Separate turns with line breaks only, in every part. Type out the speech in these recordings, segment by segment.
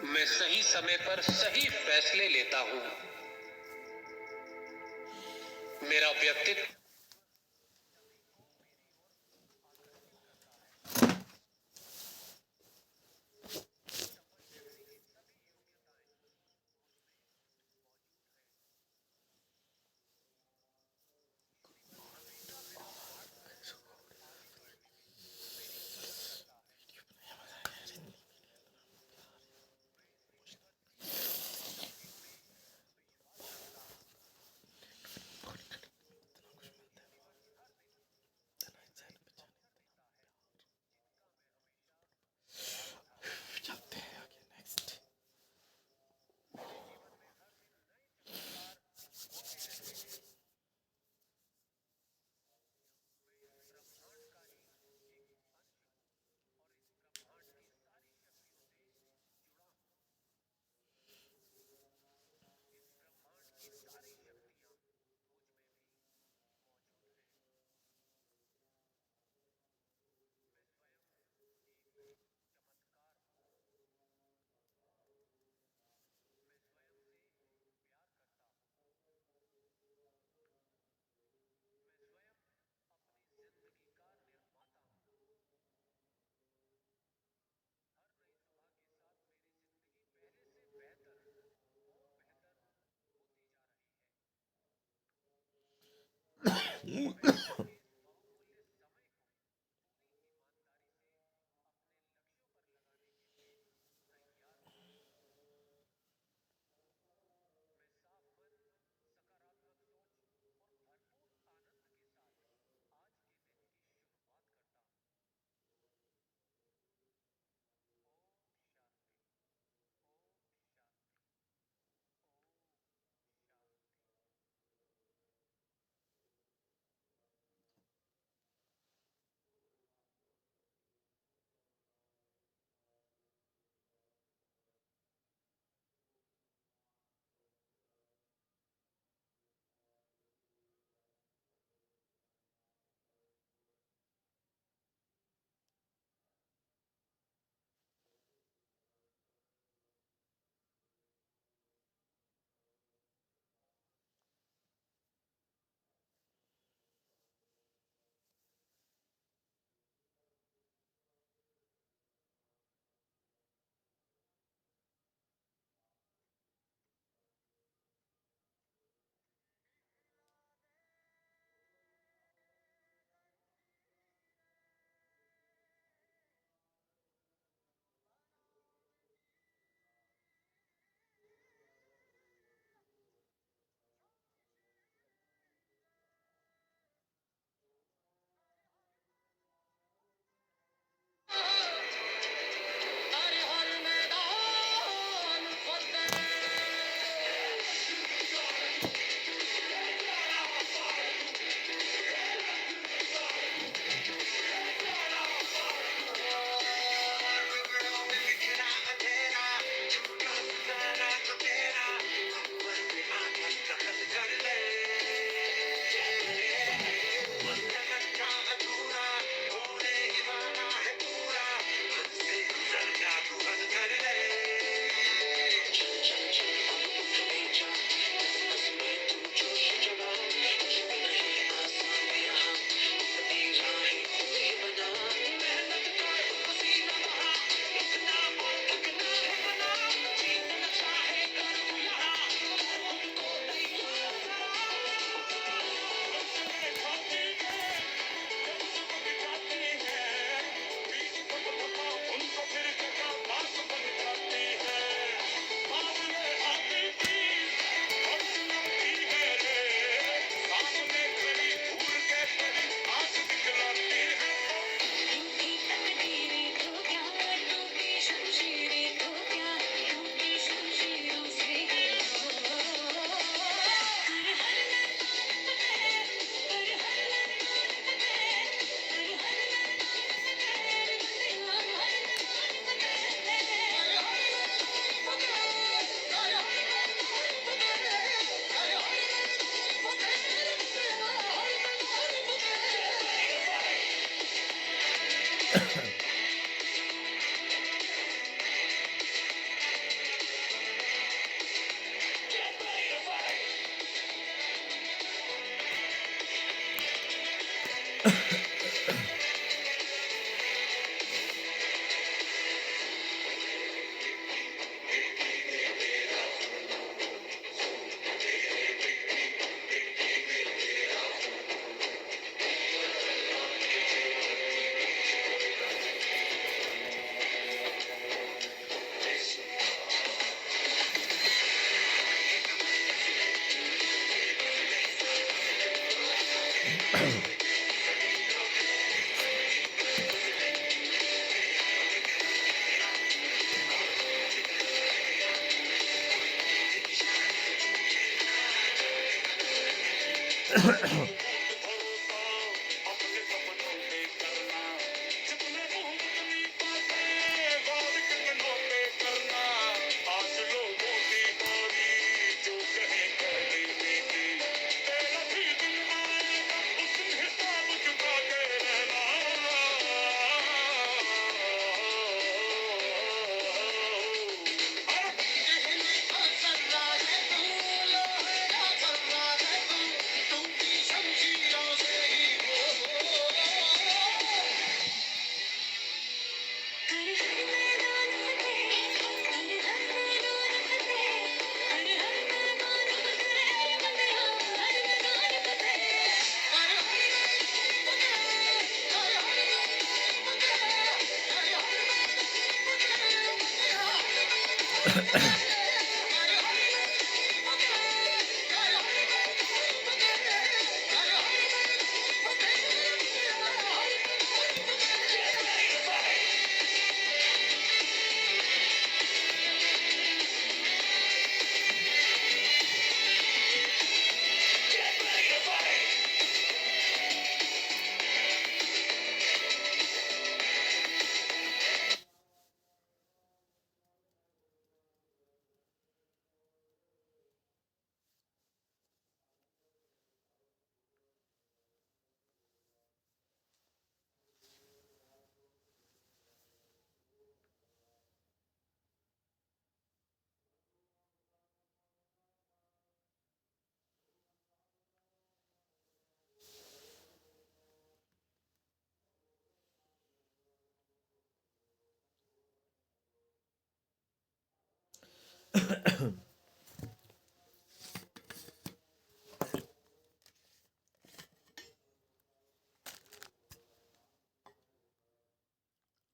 मैं सही समय पर सही फैसले लेता हूँ। मेरा व्यक्तित्व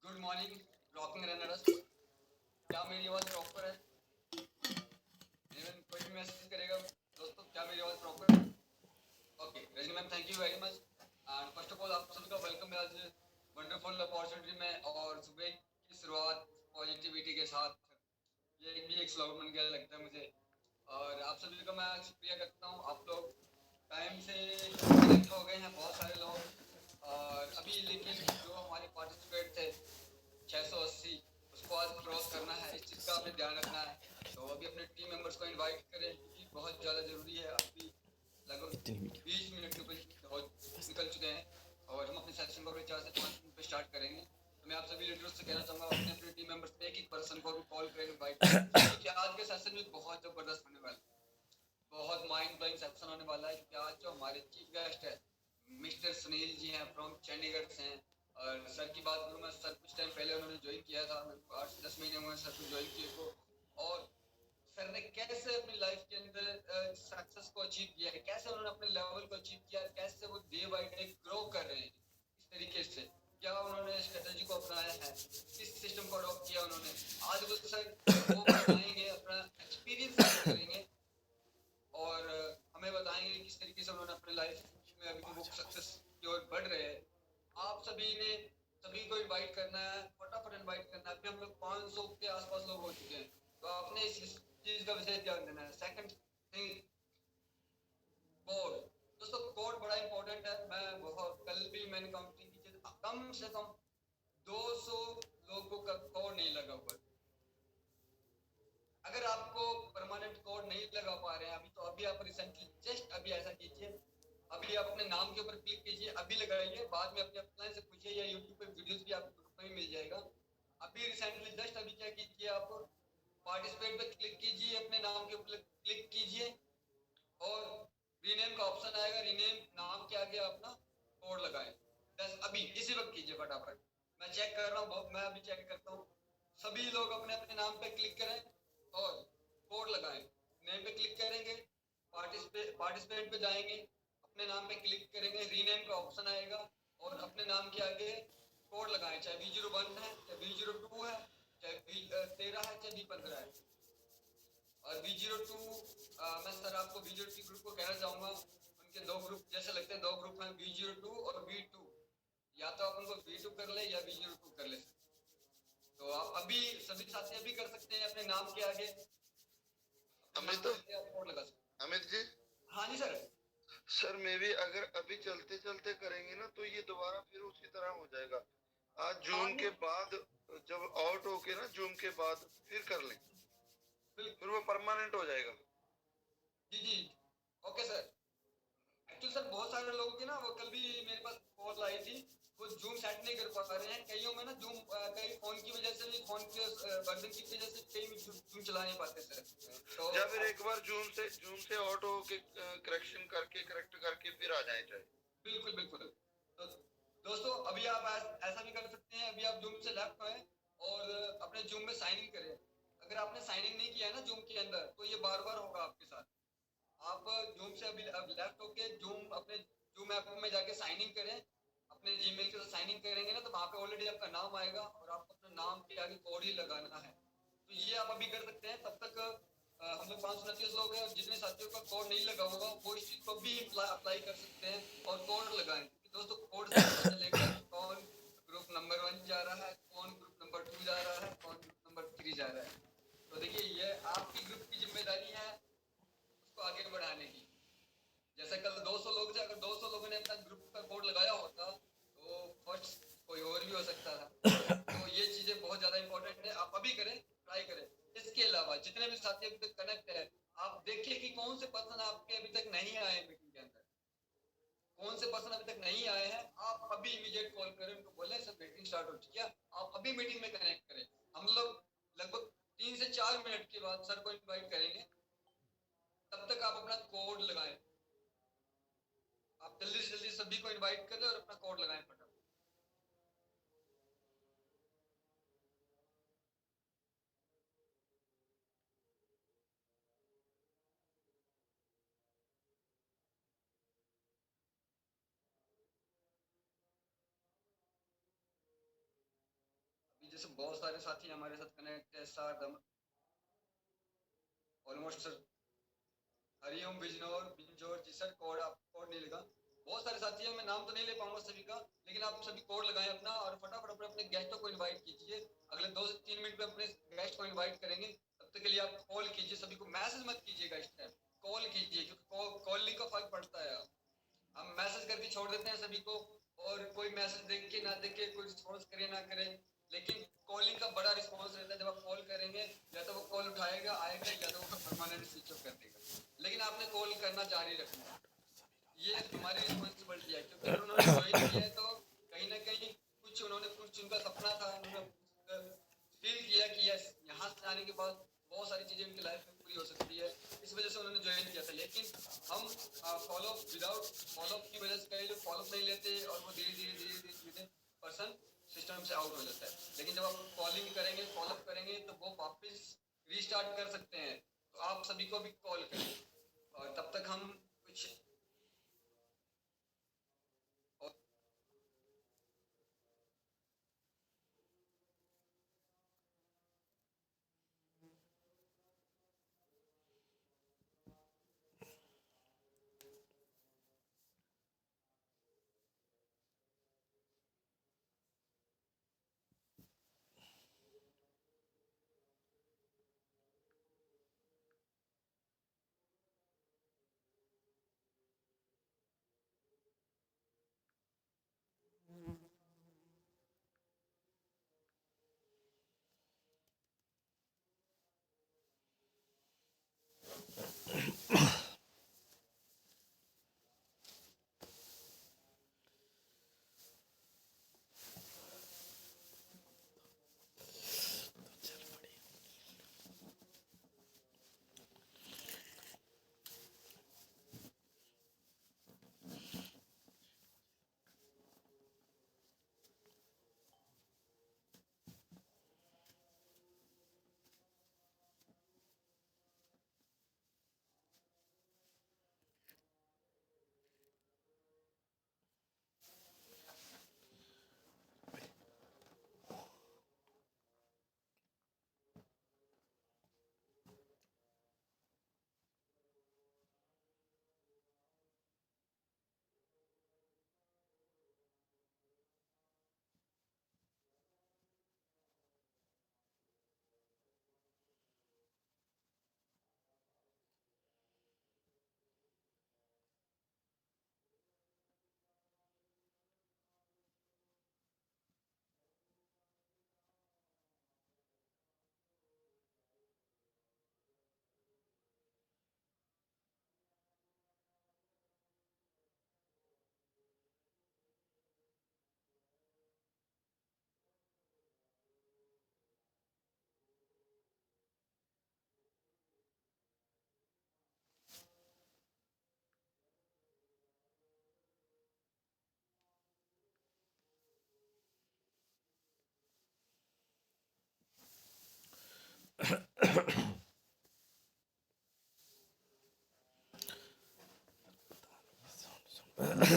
गुड मॉर्निंग रॉकिंग रनर्स। क्या मेरी आवाज प्रॉपर है? इवन कोई भी मैसेज करेगा दोस्तों, क्या मेरी आवाज प्रॉपर है? Okay Rajni ma'am, thank you very much. And first of all आप सभी का वेलकम है आज वंडरफुल अपॉर्चुनिटी में। और सुबह की शुरुआत पॉजिटिविटी के साथ, ये भी एक स्लोगन बन गया लगता है मुझे। और आप सभी का मैं शुक्रिया करता हूँ। आप लोग टाइम से कनेक्ट हो गए हैं बहुत सारे लोग। और अभी लेकिन जो हमारे पार्टिसिपेट थे 680, उसको आज क्रॉस करना है, इस चीज़ का आपने ध्यान रखना है। तो अभी अपने टीम मेंबर्स को इनवाइट करें क्योंकि बहुत ज़्यादा ज़रूरी है। अभी लगभग 20 मिनट के ऊपर निकल चुके हैं और हम अपने सेशन को अभी 4 से 5 मिनट पे स्टार्ट करेंगे। तो मैं आप सभी लीडर्स से कहना चाहूँगा अपने अपने टीम मेंबर्स पे एक पर्सन को भी कॉल करें, इनवाइट करें, क्योंकि आज के सेशन में बहुत ज़बरदस्त होने वाला है, बहुत माइंड ब्लोइंग सेशन होने वाला है। क्योंकि आज जो हमारे चीफ गेस्ट है मिस्टर सुनील जी हैं, फ्रॉम चंडीगढ़ से हैं। और सर की बात करूँ मैं, सर कुछ टाइम पहले उन्होंने ज्वाइन किया था, 8 से 10 महीने हुए सर को ज्वाइन किए को। और सर ने कैसे अपनी लाइफ के अंदर सक्सेस को अचीव किया है, कैसे उन्होंने अपने लेवल को अचीव किया है, कैसे वो डे बाय डे ग्रो कर रहे हैं, इस तरीके से क्या उन्होंने स्ट्रेटेजी को अपनाया है, किस सिस्टम को अडॉप्ट किया उन्होंने, आज वो सर वो बताएंगे, अपना एक्सपीरियंस शेयर करेंगे और हमें बताएंगे किस तरीके से उन्होंने अपने लाइफ में अभी वो सक्सेस की ओर बढ़ रहे हैं। आप सभी ने सभी को इनवाइट करना है, फटाफट इनवाइट करना है। अभी हम लोग 500 के आसपास लोग हो चुके हैं, तो आपने इस चीज का विशेष ध्यान देना है। Second thing, code. दोस्तों कोड बड़ा इंपॉर्टेंट है। मैं बहुत कल भी मैंने काउंटिंग की थी, कम से कम 200 लोगों का कोड नहीं लगा हुआ। अगर आपको परमानेंट कोड नहीं लगा पा रहे हैं अभी, तो अभी आप रिसेंटली जस्ट अभी ऐसा कीजिए, अभी आप अपने नाम के ऊपर क्लिक कीजिए, अभी लगाइए, बाद में अपने अपलाइन से पूछिए या यूट्यूब पे वीडियोस भी आपको ग्रुप में मिल जाएगा। अभी रिसेंटली जस्ट अभी क्या कीजिए, आप पार्टिसिपेट पे क्लिक कीजिए, अपने नाम के ऊपर क्लिक कीजिए और रीनेम का ऑप्शन आएगा, रीनेम नाम के आगे अपना कोड लगाएं। बस अभी इसी वक्त कीजिए फटाफट। मैं चेक कर रहा हूँ, मैं अभी चेक करता हूँ। सभी लोग अपने अपने नाम पे क्लिक करें और कोड लगाएं। नेम पे क्लिक करेंगे, पार्टिसिपेंट पे जाएंगे, अपने नाम पे क्लिक करेंगे, रीनेम का ऑप्शन आएगा और अपने नाम के आगे कोड लगाएं, चाहे V01 है, चाहे V02 है, चाहे V13 है, चाहे V15 है। और V02 मैं सर आपको V02 ग्रुप को कहना चाहूँगा, उनके दो ग्रुप जैसे लगते हैं, दो ग्रुप हैं V02 और V2। या तो आप उनको V2 कर ले या V02 कर ले। तो आप अभी सभी साथी अभी कर सकते हैं, अपने नाम के आगे
अमित
कोड लगा सकते हैं।
अमित जी,
हाँ जी सर।
सर मे भी अगर अभी चलते चलते करेंगे ना तो ये दोबारा फिर उसी तरह हो जाएगा। आज जूम के बाद जब आउट होके ना जूम के बाद फिर कर लें, फिर वो परमानेंट हो जाएगा।
जी जी ओके सर। एक्चुअली सर बहुत सारे लोगों की ना वो कल भी मेरे पास कॉल आई थी, वो जूम सेट नहीं कर पा रहे हैं। कईयों में ना जूम कई फोन की वजह से भी, फोन के वर्जन की वजह से कई में जूम चला नहीं पाते सर। तो
या फिर एक बार जूम से आउट होके करेक्शन करके करेक्ट करके फिर आ जाए चाहे।
बिल्कुल बिल्कुल। तो दोस्तों अभी आप ऐसा भी कर सकते हैं, अभी आप जूम से लेफ्ट आए और अपने जूम में साइन इन करें। अगर आपने साइन इन नहीं किया है ना जूम के अंदर, तो ये बार बार होगा आपके साथ। आप जूम से अभी अब लेफ्ट होके जूम अपने जूम ऐप में जाके साइन इन करें। अपने जीमेल के साथ साइन इन करेंगे ना, तो वहाँ पे ऑलरेडी आपका नाम आएगा और आपको अपने नाम के आगे कोड ही लगाना है। तो ये आप अभी कर सकते हैं। तब तक हम लोग 529 लोग हैं और जितने साथियों का कोड नहीं लगा होगा वो इस चीज को भी अप्लाई कर सकते हैं और कोड लगाएं। क्योंकि दोस्तों कोड से पता चलेगा कि कौन ग्रुप नंबर 1 जा रहा है, कौन ग्रुप नंबर 2 जा रहा है, कौन ग्रुप नंबर 3 जा रहा है। तो देखिए ये आपकी ग्रुप की जिम्मेदारी है उसको आगे बढ़ाने की। जैसे कल 200 लोग थे, अगर 200 लोगों ने अपना ग्रुप का कोड लगाया होता तो फर्स्ट कोई और भी हो सकता था। तो ये चीजें बहुत ज्यादा इंपॉर्टेंट है, आप अभी करें, ट्राई करें। इसके अलावा जितने भी साथी अभी तक कनेक्ट है, आप देखिए कि कौन से पर्सन आपके अभी तक नहीं आए मीटिंग के अंदर। कौन से पर्सन अभी तक नहीं आए हैं, आप अभी इमीडिएट कॉल करें, उनको बोले सर मीटिंग स्टार्ट हो चुकी है, आप अभी मीटिंग में कनेक्ट करें। हम लोग लगभग 3 से 4 मिनट के बाद सर को इन्वाइट करेंगे, तब तक आप अपना कोड लगाएं। आप जल्दी से जल्दी सभी को इनवाइट कर लें और अपना कोड लगाएं फटाफट। अभी जैसे बहुत सारे साथी हमारे साथ कनेक्ट है, सार ऑलमोस्ट सर, हरिओम बिजनौर बिंजौर जी सर, कोड आप कोड नहीं लिखा। बहुत सारे साथी हैं, मैं नाम तो नहीं ले पाऊंगा सभी का, लेकिन आप सभी कोड लगाएं अपना और फटाफट अपने अपने गेस्टों को इनवाइट कीजिए। अगले 2 से 3 मिनट में अपने गेस्ट को इनवाइट करेंगे। तब तक के लिए आप कॉल कीजिए, सभी को मैसेज मत कीजिएगा इस टाइम, कॉल कीजिए, क्योंकि कॉलिंग का फर्क पड़ता है। हम मैसेज करके छोड़ देते हैं सभी को, और कोई मैसेज देख के ना देखे, कोई रिस्पॉन्स करे ना करे। लेकिन कॉलिंग का बड़ा रिस्पॉन्स रहता है, जब आप कॉल करेंगे या तो वो कॉल उठाएगा आएगा या तो वो परमानेंट स्विच ऑफ कर देगा। लेकिन आपने कॉल करना जारी रखना है, ये हमारी रिस्पॉन्सिबिलिटी है। क्योंकि अगर उन्होंने ज्वाइन किया है तो कहीं ना कहीं कुछ उनका सपना था, उन्होंने फील किया कि यस यहाँ से आने के बाद बहुत सारी चीजें उनकी लाइफ में पूरी हो सकती है, इस वजह से उन्होंने ज्वाइन किया था। लेकिन हम फॉलोअप विदाउट फॉलोअप की वजह से कई लोग फॉलोअप नहीं लेते और वो धीरे धीरे धीरे धीरे धीरे पर्सन सिस्टम से आउट हो जाता है। लेकिन जब आप कॉलिंग करेंगे, फॉलोअप करेंगे, तो वो वापस रीस्टार्ट कर सकते हैं। तो आप सभी को भी कॉल करें और तब तक हम कुछ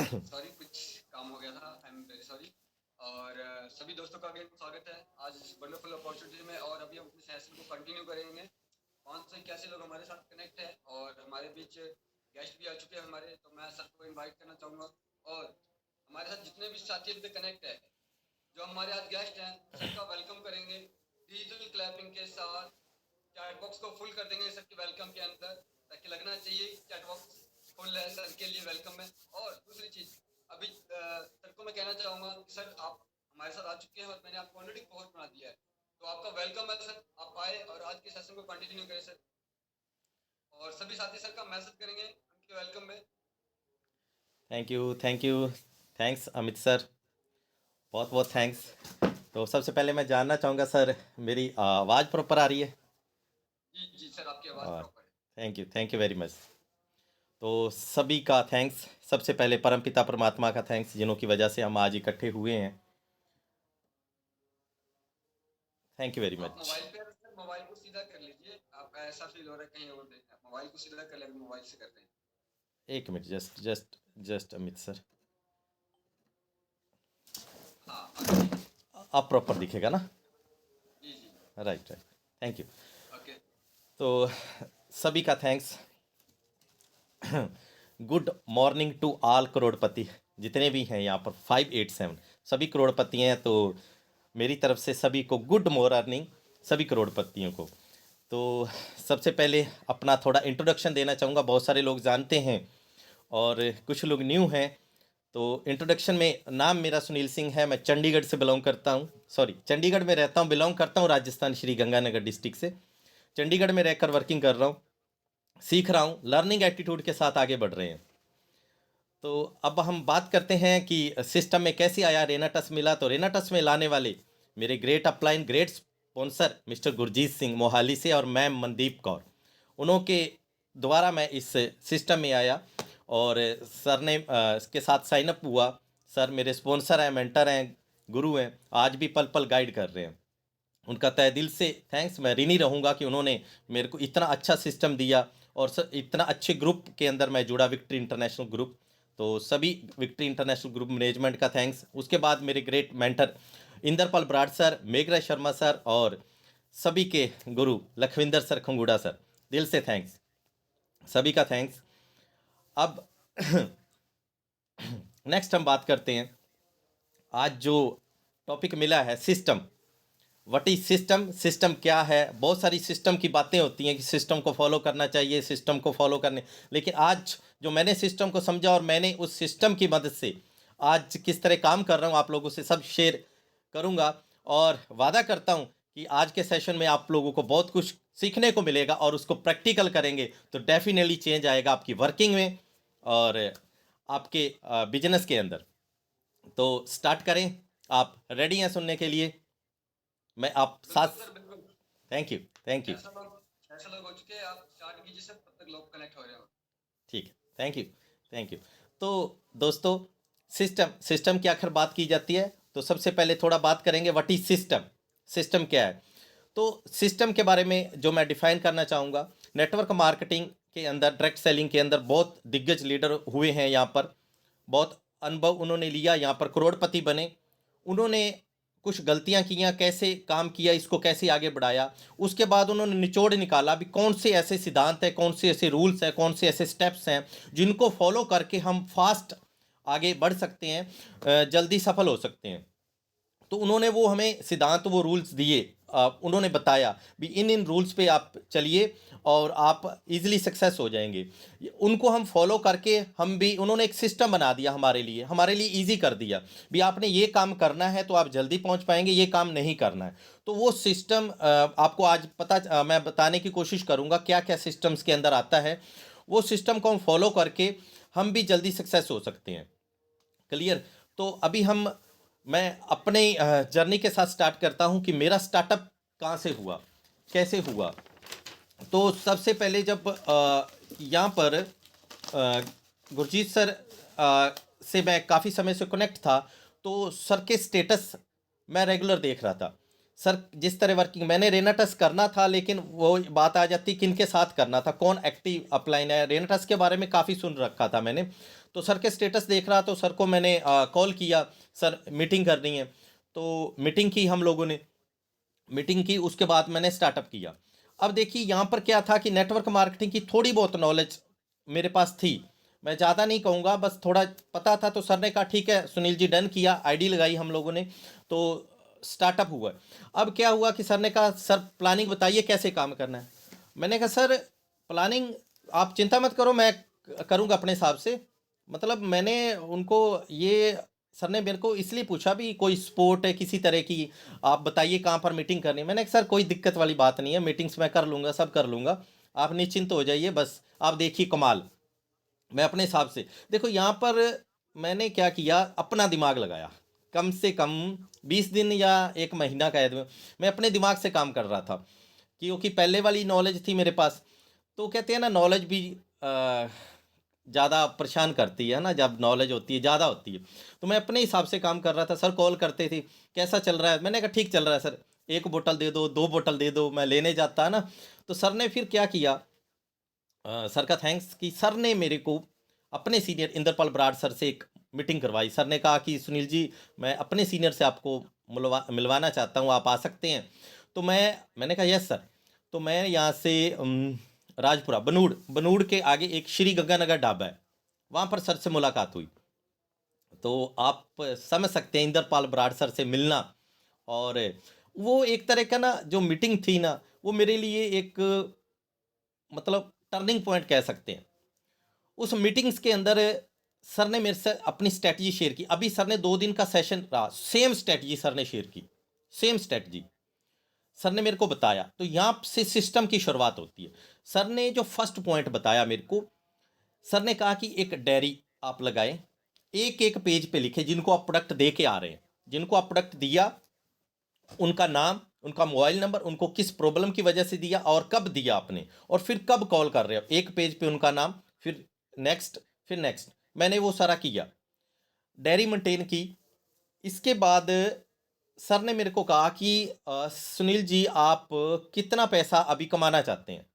सॉरी कुछ काम हो गया था, आई एम वेरी सॉरी। और सभी दोस्तों का अगेन स्वागत है आज इस वंडरफुल अपॉर्चुनिटी में। और अभी हम अपने सेशन को कंटिन्यू करेंगे। 581 लोग हमारे साथ कनेक्ट है और हमारे बीच गेस्ट भी आ चुके हैं हमारे, तो मैं सबको इनवाइट करना चाहूँगा। और हमारे साथ जितने भी साथी अभी तक कनेक्ट है, जो हमारे आज गेस्ट हैं, सबका वेलकम करेंगे डिजिटल क्लैपिंग के साथ। चैट बॉक्स को फुल कर देंगे सबके वेलकम के अंदर, ताकि लगना चाहिए चैट बॉक्स फुल है सर के लिए वेलकम है। और दूसरी चीज, अभी सर को मैं कहना चाहूँगा कि सर आप हमारे साथ आ चुके हैं और मैंने आपको ऑलरेडी कोर्स बना दिया है, तो आपका वेलकम है सर, आप आए और आज के सेशन को कंटिन्यू करें सर। और सभी साथी सर का मैसेज करेंगे उनके वेलकम में।
Thank you, thanks Amit sir, बहुत बहुत थैंक्स। तो सबसे पहले मैं जानना चाहूँगा सर, मेरी आवाज़ प्रॉपर आ रही है?
जी जी सर, आपकी आवाज़
और
प्रॉपर है।
Thank you very much. तो सभी का थैंक्स, सबसे पहले परमपिता परमात्मा का थैंक्स, जिन्हों की वजह से हम आज इकट्ठे हुए हैं। थैंक यू वेरी
आप
मच।
मोबाइल पे सर, मोबाइल को सीधा कर लीजिए, आप ऐसा फील हो रहा है कहीं और देखना, मोबाइल को सीधा कर ले, मोबाइल से करते हैं।
एक मिनट, जस्ट अमित सर,
हाँ आगे।
अब प्रॉपर दिखेगा ना?
जी जी
राइट, थैंक यू।
ओके।
तो सभी का thanks. Good morning to all करोड़पति जितने भी हैं यहाँ पर, 587 सभी करोड़पति हैं। तो मेरी तरफ से सभी को गुड मॉर्निंग, सभी करोड़पतियों को। तो सबसे पहले अपना थोड़ा इंट्रोडक्शन देना चाहूँगा। बहुत सारे लोग जानते हैं और कुछ लोग न्यू हैं। तो इंट्रोडक्शन में, नाम मेरा सुनील सिंह है, मैं चंडीगढ़ से बिलोंग करता हूँ, चंडीगढ़ में रहता हूँ, बिलोंग करता हूँ राजस्थान, श्री गंगानगर डिस्ट्रिक्ट से। चंडीगढ़ में रहकर वर्किंग कर रहा हूँ, सीख रहा हूँ, लर्निंग एटीट्यूड के साथ आगे बढ़ रहे हैं। तो अब हम बात करते हैं कि सिस्टम में कैसे आया, रेनाटस मिला। तो रेनाटस में लाने वाले मेरे great upline, great sponsor mister Gurjeet Singh Mohali से और मैम मनदीप कौर, उन्हों के द्वारा मैं इस सिस्टम में आया और सर ने इसके साथ साइनअप हुआ। सर मेरे स्पॉन्सर हैं, मेंटर हैं, गुरु हैं, आज भी पल पल गाइड कर रहे हैं। उनका तहे दिल से थैंक्स, मैं ऋणी रहूँगा कि उन्होंने मेरे को इतना अच्छा सिस्टम दिया और इतना अच्छे ग्रुप के अंदर मैं जुड़ा, विक्ट्री इंटरनेशनल ग्रुप। तो सभी विक्ट्री इंटरनेशनल ग्रुप मैनेजमेंट का थैंक्स। उसके बाद मेरे great mentor Inderpal Brar sir, Meghraj Sharma sir और सभी के गुरु लखविंदर सर खंगूड़ा सर, दिल से थैंक्स, सभी का थैंक्स। अब नेक्स्ट हम बात करते हैं, आज जो टॉपिक मिला है system, what is system, system क्या है। बहुत सारी सिस्टम की बातें होती हैं कि सिस्टम को फॉलो करना चाहिए, सिस्टम को फॉलो करने, लेकिन आज जो मैंने सिस्टम को समझा और मैंने उस सिस्टम की मदद से आज किस तरह काम कर रहा हूँ, आप लोगों से सब शेयर करूँगा। और वादा करता हूँ कि आज के सेशन में आप लोगों को बहुत कुछ सीखने को मिलेगा और उसको प्रैक्टिकल करेंगे तो डेफिनेटली चेंज आएगा आपकी वर्किंग में और आपके बिजनेस के अंदर। तो स्टार्ट करें, आप रेडी हैं सुनने के लिए? मैं आप साथ,
बिल्कुल सर बिल्कुल।
थैंक यू, थैंक यू,
ऐसा लोग हो चुके हैं, आप स्टार्ट कीजिए सर, तब तक लोग कनेक्ट हो रहे हो।
ठीक है, थैंक यू, थैंक यू। तो दोस्तों, सिस्टम की आखिर बात की जाती है तो सबसे पहले थोड़ा बात करेंगे व्हाट इज सिस्टम, सिस्टम क्या है। तो सिस्टम के बारे में जो मैं डिफाइन करना चाहूँगा, नेटवर्क मार्केटिंग के अंदर, डायरेक्ट सेलिंग के अंदर बहुत दिग्गज लीडर हुए हैं यहाँ पर, बहुत अनुभव उन्होंने लिया, यहाँ पर करोड़पति बने। उन्होंने कुछ गलतियां किया, कैसे काम किया, इसको कैसे आगे बढ़ाया, उसके बाद उन्होंने निचोड़ निकाला भी कौन से ऐसे सिद्धांत हैं, कौन से ऐसे रूल्स हैं, कौन से ऐसे स्टेप्स हैं जिनको फॉलो करके हम फास्ट आगे बढ़ सकते हैं, जल्दी सफल हो सकते हैं। तो उन्होंने वो हमें सिद्धांत, वो रूल्स दिए, उन्होंने बताया भी इन इन रूल्स पे आप चलिए और आप इजीली सक्सेस हो जाएंगे। उनको हम फॉलो करके हम भी, उन्होंने एक सिस्टम बना दिया हमारे लिए इजी कर दिया भी आपने ये काम करना है तो आप जल्दी पहुंच पाएंगे, ये काम नहीं करना है। तो वो सिस्टम आपको आज पता, मैं बताने की कोशिश करूँगा क्या क्या सिस्टम्स के अंदर आता है। वो सिस्टम को हम फॉलो करके हम भी जल्दी सक्सेस हो सकते हैं। क्लियर? तो अभी मैं अपने जर्नी के साथ स्टार्ट करता हूं कि मेरा स्टार्टअप कहाँ से हुआ, कैसे हुआ। तो सबसे पहले जब यहाँ पर गुरजीत सर से मैं काफ़ी समय से कनेक्ट था, तो सर के स्टेटस मैं रेगुलर देख रहा था। सर जिस तरह वर्किंग मैंने रेनाटस करना था, लेकिन वो बात आ जाती किन के साथ करना था, कौन एक्टिव अपलाइन है। रेनाटस के बारे में काफ़ी सुन रखा था मैंने, तो सर के स्टेटस देख रहा, तो सर को मैंने कॉल किया, सर मीटिंग करनी है। तो मीटिंग की हम लोगों ने, मीटिंग की, उसके बाद मैंने स्टार्टअप किया। अब देखिए यहाँ पर क्या था कि नेटवर्क मार्केटिंग की थोड़ी बहुत नॉलेज मेरे पास थी, मैं ज़्यादा नहीं कहूँगा, बस थोड़ा पता था। तो सर ने कहा ठीक है सुनील जी, डन किया, आईडी लगाई हम लोगों ने, तो स्टार्टअप हुआ। अब क्या हुआ कि सर ने कहा सर प्लानिंग बताइए कैसे काम करना है। मैंने कहा सर प्लानिंग आप चिंता मत करो, मैं करूँगा अपने हिसाब से। मतलब मैंने उनको ये, सर ने मेरे को इसलिए पूछा भी कोई स्पोर्ट है किसी तरह की, आप बताइए कहाँ पर मीटिंग करनी है। मैंने कहा सर कोई दिक्कत वाली बात नहीं है, मीटिंग्स मैं कर लूँगा, सब कर लूँगा, आप निश्चिंत हो जाइए, बस आप देखिए कमाल। मैं अपने हिसाब से, देखो यहाँ पर मैंने क्या किया, अपना दिमाग लगाया, कम से कम 20 दिन या 1 महीना का है, मैं अपने दिमाग से काम कर रहा था, क्योंकि पहले वाली नॉलेज थी मेरे पास। तो कहते हैं ना नॉलेज भी ज़्यादा परेशान करती है ना, जब नॉलेज होती है ज़्यादा होती है। तो मैं अपने हिसाब से काम कर रहा था। सर कॉल करते थे कैसा चल रहा है, मैंने कहा ठीक चल रहा है सर, 1 बोतल दे दो, 2 बोतल दे दो, मैं लेने जाता है ना। तो सर ने फिर क्या किया, सर का थैंक्स कि सर ने मेरे को अपने सीनियर इंद्रपाल बराड़ सर से एक मीटिंग करवाई। सर ने कहा कि सुनील जी मैं अपने सीनियर से आपको मिलवाना चाहता हूँ, आप आ सकते हैं। तो मैंने कहा यस सर। तो मैं यहाँ से राजपुरा बनूड़ के आगे एक श्री गंगानगर ढाबा है, वहाँ पर सर से मुलाकात हुई। तो आप समझ सकते हैं इंद्रपाल बराड़ सर से मिलना, और वो एक तरह का ना जो मीटिंग थी ना, वो मेरे लिए एक मतलब टर्निंग पॉइंट कह सकते हैं। उस मीटिंग्स के अंदर सर ने मेरे से अपनी स्ट्रैटेजी शेयर की। अभी सर ने 2 दिन का सेशन रहा, सेम स्ट्रैटेजी सर ने शेयर की, सेम स्ट्रैटेजी सर ने मेरे को बताया। तो यहाँ से सिस्टम की शुरुआत होती है। सर ने जो फर्स्ट पॉइंट बताया मेरे को, सर ने कहा कि एक डायरी आप लगाएं, एक एक पेज पे लिखे जिनको आप प्रोडक्ट दे के आ रहे हैं, जिनको आप प्रोडक्ट दिया, उनका नाम, उनका मोबाइल नंबर, उनको किस प्रॉब्लम की वजह से दिया और कब दिया आपने, और फिर कब कॉल कर रहे हो, एक पेज पे उनका नाम, फिर नेक्स्ट, फिर नेक्स्ट। मैंने वो सारा किया, डायरी मेंटेन की। इसके बाद सर ने मेरे को कहा कि सुनील जी आप कितना पैसा अभी कमाना चाहते हैं,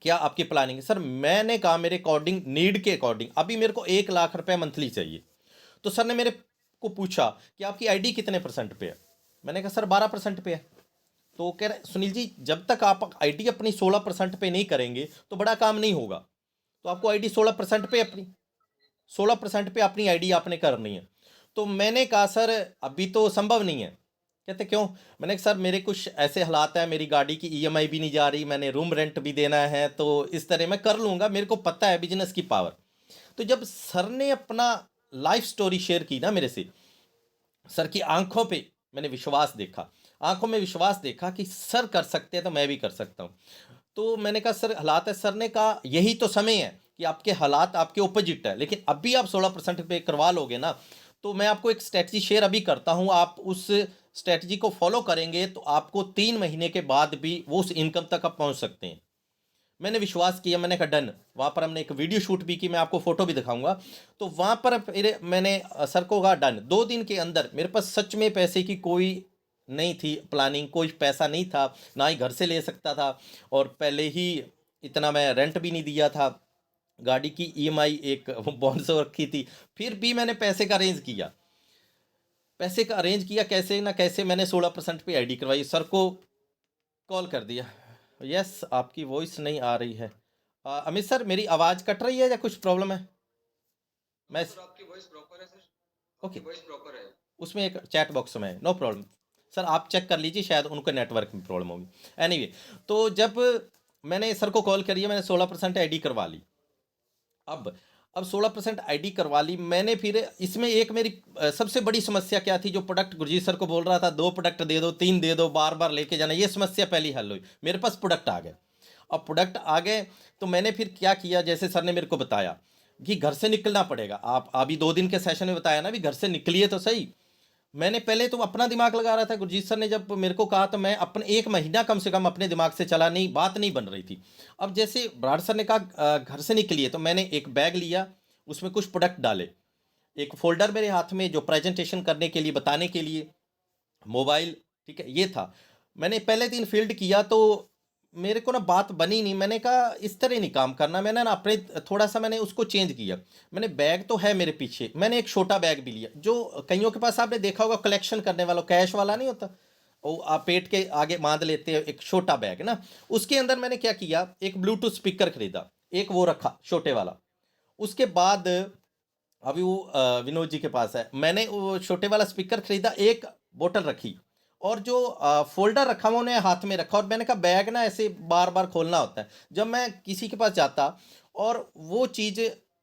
क्या आपकी प्लानिंग है। सर मैंने कहा मेरे अकॉर्डिंग, नीड के अकॉर्डिंग अभी मेरे को 1 लाख रुपए मंथली चाहिए। तो सर ने मेरे को पूछा कि आपकी आईडी कितने % पे है। मैंने कहा सर 12% पे है। तो कह रहे सुनील जी जब तक आप आईडी अपनी 16% पे नहीं करेंगे तो बड़ा काम नहीं होगा, तो आपको आईडी 16% पे अपनी 16% पे अपनी आईडी आपने करनी है। तो मैंने कहा सर अभी तो संभव नहीं है। कहते क्यों। मैंने कहा सर मेरे कुछ ऐसे हालात हैं, मेरी गाड़ी की ईएमआई भी नहीं जा रही, मैंने रूम रेंट भी देना है, तो इस तरह मैं कर लूँगा, मेरे को पता है बिजनेस की पावर। तो जब सर ने अपना लाइफ स्टोरी शेयर की ना मेरे से, सर की आंखों पे मैंने विश्वास देखा, आंखों में विश्वास देखा कि सर कर सकते हैं तो मैं भी कर सकता हूँ। तो मैंने कहा सर हालात है। सर ने कहा यही तो समय है कि आपके हालात आपके ओपोजिट है, लेकिन अभी आप 16% पे करवा लोगे ना, तो मैं आपको एक स्ट्रैटेजी शेयर अभी करता हूँ, आप उस स्ट्रैटेजी को फॉलो करेंगे तो आपको 3 महीने के बाद भी वो उस इनकम तक आप पहुँच सकते हैं। मैंने विश्वास किया, मैंने कहा डन। वहाँ पर हमने एक वीडियो शूट भी की, मैं आपको फोटो भी दिखाऊंगा। तो वहाँ पर फिर मैंने सर को कहा डन। 2 दिन के अंदर मेरे पास सच में पैसे की कोई नहीं थी प्लानिंग, कोई पैसा नहीं था, ना ही घर से ले सकता था, और पहले ही इतना मैं रेंट भी नहीं दिया था, गाड़ी की ईएमआई एक बॉन्ड से रखी थी। फिर भी मैंने पैसे का अरेंज किया, पैसे का अरेंज किया, कैसे ना कैसे मैंने 16% पे आईडी करवाई, सर को कॉल कर दिया। यस आपकी वॉइस नहीं आ रही है। अमित सर मेरी आवाज़ कट रही है या कुछ प्रॉब्लम है। मैं
सर आपकी वॉइस प्रॉपर है सर,
ओके,
आपकी वॉइस प्रॉपर है।
उसमें एक चैट बॉक्स में नो प्रॉब्लम। सर आप चेक कर लीजिए, शायद उनको नेटवर्क में प्रॉब्लम होगी। एनीवे तो जब मैंने सर को कॉल करी, मैंने 16% आईडी करवा ली। अब 16% आईडी करवा ली मैंने। फिर इसमें एक मेरी सबसे बड़ी समस्या क्या थी, जो प्रोडक्ट गुरजीत सर को बोल रहा था 2 प्रोडक्ट दे दो, 3 दे दो, बार बार लेके जाना, ये समस्या पहली हल हुई। मेरे पास प्रोडक्ट आ गए। अब प्रोडक्ट आ गए तो मैंने फिर क्या किया, जैसे सर ने मेरे को बताया कि घर से निकलना पड़ेगा। आप अभी 2 दिन के सेशन में बताया ना भी घर से निकलिए तो सही। मैंने पहले तो अपना दिमाग लगा रहा था, गुरजीत सर ने जब मेरे को कहा तो मैं अपने 1 महीना कम से कम अपने दिमाग से चला, नहीं बात नहीं बन रही थी। अब जैसे बराड़ सर ने कहा घर से निकलिए, तो मैंने एक बैग लिया, उसमें कुछ प्रोडक्ट डाले, एक फोल्डर मेरे हाथ में जो प्रेजेंटेशन करने के लिए, बताने के लिए, मोबाइल, ठीक है, ये था। मैंने पहले दिन फील्ड किया तो मेरे को ना बात बनी नहीं, मैंने कहा इस तरह नहीं काम करना, मैंने ना अपने थोड़ा सा मैंने उसको चेंज किया। मैंने बैग तो है मेरे पीछे, मैंने एक छोटा बैग भी लिया, जो कईयों के पास आपने देखा होगा कलेक्शन करने वाला कैश वाला नहीं होता, वो आप पेट के आगे बांध लेते हैं, एक छोटा बैग ना, उसके अंदर मैंने क्या किया, एक ब्लूटूथ स्पीकर खरीदा, एक वो रखा छोटे वाला। उसके बाद अभी वो विनोद जी के पास है, मैंने वो छोटे वाला स्पीकर खरीदा, एक बोतल रखी, और जो फोल्डर रखा हुआ उन्हें हाथ में रखा, और मैंने कहा बैग ना ऐसे बार बार खोलना होता है जब मैं किसी के पास जाता, और वो चीज़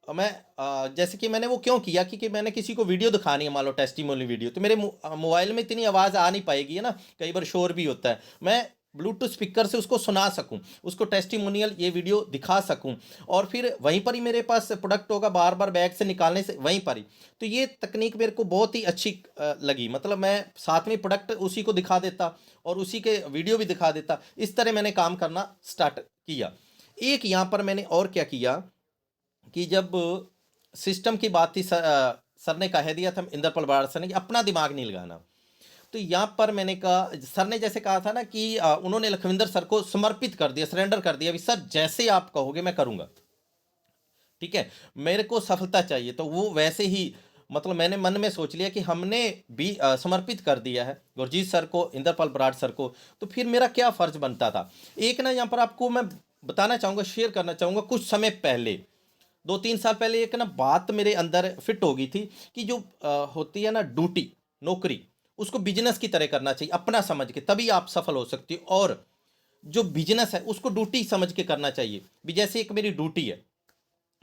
मैं जैसे कि मैंने वो क्यों किया, क्योंकि मैंने किसी को वीडियो दिखानी है, मान लो टेस्टिमोनी वीडियो, तो मेरे मोबाइल में इतनी आवाज़ आ नहीं पाएगी है ना, कई बार शोर भी होता है, मैं ब्लूटूथ स्पीकर से उसको सुना सकूं, उसको टेस्टिमोनियल ये वीडियो दिखा सकूं, और फिर वहीं पर ही मेरे पास प्रोडक्ट होगा, बार बार बैग से निकालने से वहीं पर ही। तो ये तकनीक मेरे को बहुत ही अच्छी लगी, मतलब मैं साथ में प्रोडक्ट उसी को दिखा देता और उसी के वीडियो भी दिखा देता, इस तरह मैंने काम करना स्टार्ट किया। एक यहाँ पर मैंने और क्या किया कि जब सिस्टम की बात थी, सर ने कह दिया था इंद्रपाल बराड़ सर ने कि अपना दिमाग नहीं लगाना, तो यहाँ पर मैंने कहा, सर ने जैसे कहा था ना कि उन्होंने लखविंदर सर को समर्पित कर दिया, सरेंडर कर दिया, भी सर जैसे आप कहोगे मैं करूँगा, ठीक है, मेरे को सफलता चाहिए, तो वो वैसे ही मतलब मैंने मन में सोच लिया कि हमने भी समर्पित कर दिया है गुरजीत सर को, इंद्रपाल बराड़ सर को, तो फिर मेरा क्या फ़र्ज बनता था। एक ना यहाँ पर आपको मैं बताना चाहूँगा, शेयर करना चाहूँगा, कुछ समय पहले 2-3 साल पहले एक ना बात मेरे अंदर फिट हो गई थी कि जो होती है ना ड्यूटी, नौकरी, उसको बिजनेस की तरह करना चाहिए, अपना समझ के, तभी आप सफल हो सकते हो, और जो बिजनेस है उसको ड्यूटी समझ के करना चाहिए भी। जैसे एक मेरी ड्यूटी है,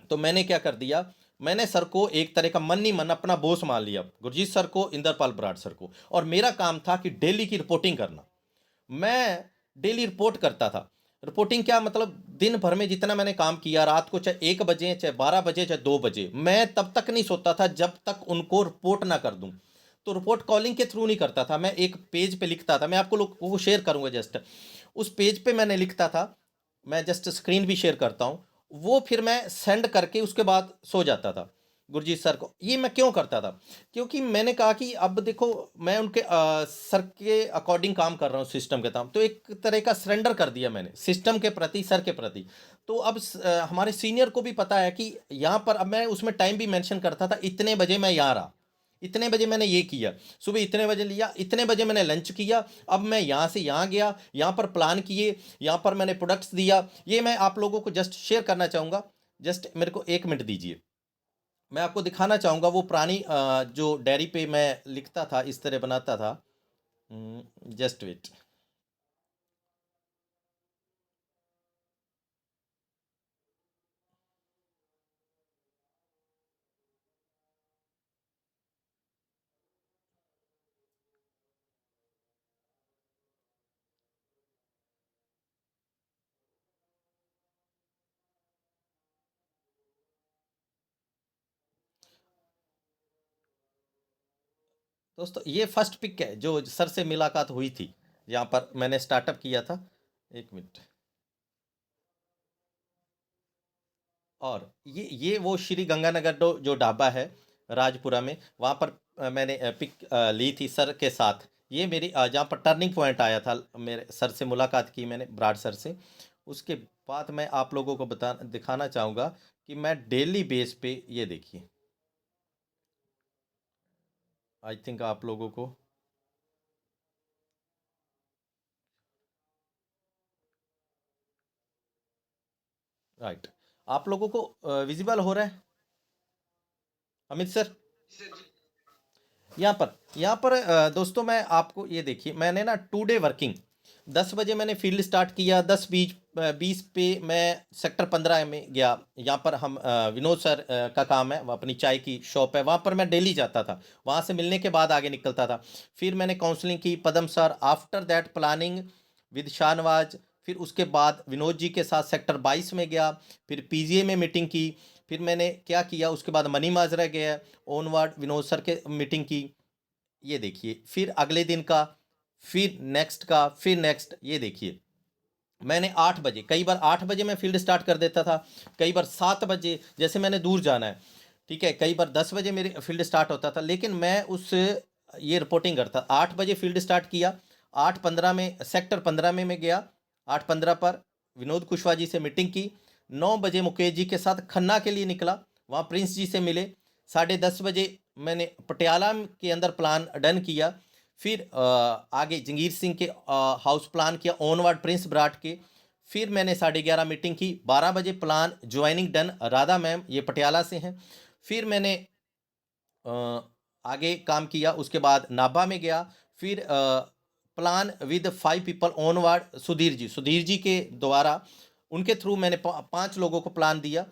तो मैंने क्या कर दिया, मैंने सर को एक तरह का मन नहीं मन अपना बॉस मान लिया, गुरजीत सर को, इंद्रपाल बराड़ सर को, और मेरा काम था कि डेली की रिपोर्टिंग करना। मैं डेली रिपोर्ट करता था। रिपोर्टिंग क्या मतलब, दिन भर में जितना मैंने काम किया, रात को चाहे 1 बजे, चाहे 12 बजे, चाहे 2 बजे, मैं तब तक नहीं सोता था जब तक उनको रिपोर्ट ना कर दूं। तो रिपोर्ट कॉलिंग के थ्रू नहीं करता था, मैं एक पेज पे लिखता था, मैं आपको लोगों को शेयर करूंगा, जस्ट उस पेज पे मैंने लिखता था, मैं जस्ट स्क्रीन भी शेयर करता हूँ, वो फिर मैं सेंड करके उसके बाद सो जाता था गुरजीत सर को। ये मैं क्यों करता था, क्योंकि मैंने कहा कि अब देखो मैं उनके सर के अकॉर्डिंग काम कर रहा हूँ, सिस्टम के काम, तो एक तरह का सरेंडर कर दिया मैंने सिस्टम के प्रति, सर के प्रति। तो अब हमारे सीनियर को भी पता है कि यहाँ पर, अब मैं उसमें टाइम भी मेंशन करता था, इतने बजे मैं यहाँ रहा, इतने बजे मैंने ये किया, सुबह इतने बजे लिया, इतने बजे मैंने लंच किया, अब मैं यहाँ से यहाँ गया, यहाँ पर प्लान किए, यहाँ पर मैंने प्रोडक्ट्स दिया। ये मैं आप लोगों को जस्ट शेयर करना चाहूँगा, जस्ट मेरे को 1 मिनट दीजिए, मैं आपको दिखाना चाहूँगा वो पुरानी जो डायरी पे मैं लिखता था, इस तरह बनाता था। Just wait. दोस्तों ये फर्स्ट पिक है जो सर से मुलाकात हुई थी, यहाँ पर मैंने स्टार्टअप किया था। 1 मिनट। और ये वो श्री गंगानगर जो ढाबा है राजपुरा में, वहाँ पर मैंने पिक ली थी सर के साथ। ये मेरी जहाँ पर टर्निंग पॉइंट आया था, मेरे सर से मुलाकात की मैंने, बराड़ सर से। उसके बाद मैं आप लोगों को दिखाना चाहूँगा कि मैं डेली बेस पे, ये देखिए, आई थिंक आप लोगों को राइट, आप लोगों को विजिबल हो रहा है अमित सर? यहाँ पर दोस्तों मैं आपको ये देखिए, मैंने ना 2 डे वर्किंग, 10 बजे मैंने फील्ड स्टार्ट किया, 10:20 पे मैं सेक्टर 15 में गया। यहाँ पर हम विनोद सर का काम है, वो अपनी चाय की शॉप है, वहाँ पर मैं डेली जाता था, वहाँ से मिलने के बाद आगे निकलता था। फिर मैंने काउंसलिंग की Padam sir, after that planning with Shahnawaz, फिर उसके बाद विनोद जी के साथ सेक्टर 22 में गया, फिर पीजीए में मीटिंग की, फिर मैंने क्या किया, उसके बाद मनी माजरा गया, ऑनवर्ड विनोद सर के मीटिंग की, ये देखिए, फिर अगले दिन का, फिर नेक्स्ट का, फिर नेक्स्ट, ये देखिए, मैंने 8 बजे, कई बार 8 बजे मैं फील्ड स्टार्ट कर देता था, कई बार 7 बजे, जैसे मैंने दूर जाना है, ठीक है, कई बार 10 बजे मेरे फील्ड स्टार्ट होता था, लेकिन मैं उस ये रिपोर्टिंग करता, 8 बजे फील्ड स्टार्ट किया, 8:15 में सेक्टर 15 में मैं गया। 8:15 पर विनोद कुशवाहा जी से मीटिंग की। 9 बजे मुकेश जी के साथ खन्ना के लिए निकला, वहाँ प्रिंस जी से मिले। 10:30 बजे मैंने पटियाला के अंदर प्लान डन किया। फिर आगे जंगीर सिंह के हाउस प्लान किया, ऑनवर्ड प्रिंस ब्राट के। फिर मैंने 11:30 मीटिंग की। 12 बजे plan joining done, Radha ma'am ये पटियाला से हैं। फिर मैंने आगे काम किया। उसके बाद नाभा में गया। फिर plan with 5 people onward Sudhir ji के द्वारा, उनके थ्रू मैंने 5 लोगों को प्लान दिया।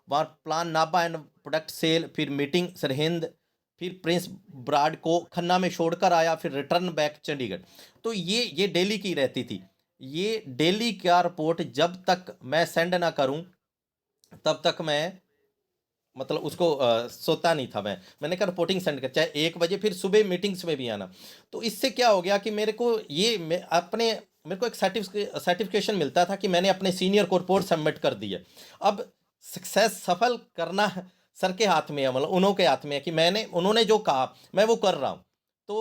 वहाँ plan Nabha and product sale, फिर मीटिंग सरहिंद, फिर प्रिंस ब्राड को खन्ना में छोड़कर आया, फिर रिटर्न बैक चंडीगढ़। तो ये डेली की रहती थी। ये डेली का रिपोर्ट जब तक मैं सेंड ना करूं तब तक मैं मतलब उसको सोता नहीं था। मैंने कहा रिपोर्टिंग सेंड कर, चाहे 1 बजे, फिर सुबह मीटिंग्स में भी आना। तो इससे क्या हो गया कि मेरे को एक सर्टिफिकेशन मिलता था कि मैंने अपने सीनियर को रिपोर्ट सबमिट कर दी है। अब सक्सेस सफल करना सर के हाथ में है, मतलब उन्होंने हाथ में है कि उन्होंने जो कहा मैं वो कर रहा हूँ। तो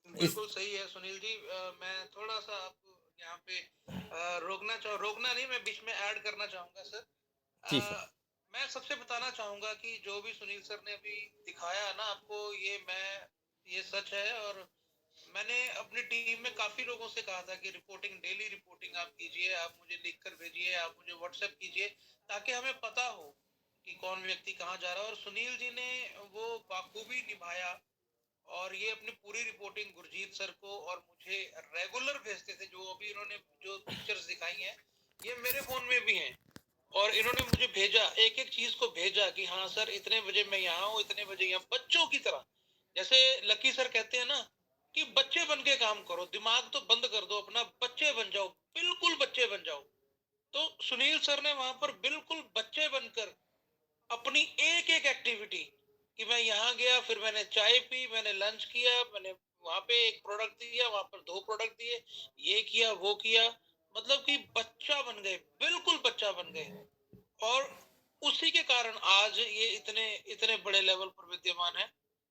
बिल्कुल सही है सुनील जी। मैं थोड़ा सा आपको यहाँ पे रोकना नहीं, मैं बीच में ऐड करना चाहूंगा सर।
जी सर।
मैं सबसे बताना चाहूंगा कि जो भी सुनील सर ने अभी दिखाया ना आपको, ये सच है। और मैंने अपनी टीम में काफी लोगों से कहा था कि डेली रिपोर्टिंग आप कीजिए, आप मुझे लिख कर भेजिए, आप मुझे व्हाट्सएप कीजिए, ताकि हमें पता हो कि कौन व्यक्ति कहाँ जा रहा है। और सुनील जी ने वो बाखूबी निभाया, और ये अपनी पूरी रिपोर्टिंग गुरजीत सर को और मुझे रेगुलर भेजते थे। जो अभी इन्होंने जो पिक्चर्स दिखाई हैं, ये मेरे फोन में भी हैं, और इन्होंने मुझे भेजा, एक एक चीज को भेजा कि हाँ सर इतने बजे मैं यहाँ हूँ, इतने बजे यहाँ। बच्चों की तरह, जैसे लकी सर कहते हैं ना कि बच्चे बन के काम करो, दिमाग तो बंद कर दो अपना, बच्चे बन जाओ, बिल्कुल बच्चे बन जाओ। तो सुनील सर ने वहां पर बिल्कुल बच्चे बनकर अपनी एक एक एक्टिविटी, कि मैं यहाँ गया, फिर मैंने चाय पी, मैंने लंच किया, मैंने वहां पे 1 प्रोडक्ट दिया, वहां पर 2 प्रोडक्ट दिए, ये किया वो किया, मतलब कि बच्चा बन गए, बिल्कुल बच्चा बन गए। और उसी के कारण आज ये इतने इतने बड़े लेवल पर विद्यमान है।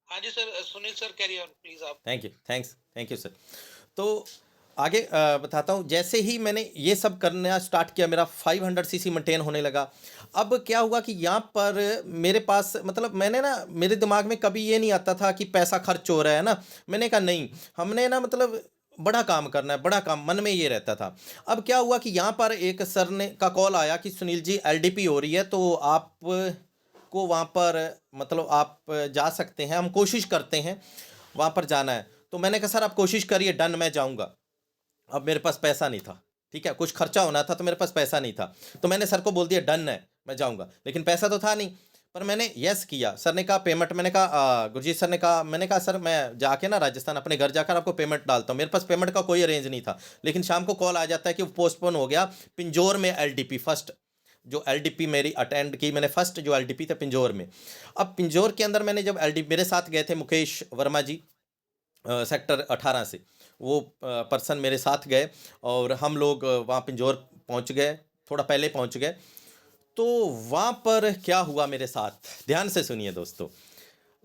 हाँ जी sir, Sunil sir carry on please आप।
Thank you sir. तो आगे बताता हूँ। जैसे ही मैंने ये सब करना स्टार्ट किया, मेरा 500 सीसी मेंटेन होने लगा। अब क्या हुआ कि यहाँ पर मेरे पास मतलब मैंने ना, मेरे दिमाग में कभी ये नहीं आता था कि पैसा खर्च हो रहा है ना। मैंने कहा नहीं, हमने ना मतलब बड़ा काम करना है, बड़ा काम, मन में ये रहता था। अब क्या हुआ कि यहाँ पर एक सर ने का कॉल आया कि सुनील जी LDP हो रही है, तो आप को वहाँ पर मतलब आप जा सकते हैं, हम कोशिश करते हैं वहाँ पर जाना है। तो मैंने कहा सर आप कोशिश करिए, डन, मैं जाऊँगा। अब मेरे पास पैसा नहीं था, ठीक है, कुछ खर्चा होना था, तो मेरे पास पैसा नहीं था। तो मैंने सर को बोल दिया डन है, मैं जाऊँगा। लेकिन पैसा तो था नहीं, पर मैंने यस किया। सर ने कहा पेमेंट, मैंने कहा गुरजीत सर ने कहा, मैंने कहा सर मैं जाके ना राजस्थान अपने घर जाकर आपको पेमेंट डालता हूँ। मेरे पास पेमेंट का कोई अरेंज नहीं था। लेकिन शाम को कॉल आ जाता है कि वो पोस्टपोन हो गया। पिंजौर में LDP फर्स्ट जो LDP मेरी अटेंड की मैंने, फर्स्ट जो LDP था पिंजौर में। अब पिंजौर के अंदर मैंने जब LDP, मेरे साथ गए थे मुकेश वर्मा जी सेक्टर 18 से, वो पर्सन मेरे साथ गए, और हम लोग वहाँ पिंजौर पहुँच गए, थोड़ा पहले पहुँच गए। तो वहाँ पर क्या हुआ मेरे साथ, ध्यान से सुनिए दोस्तों।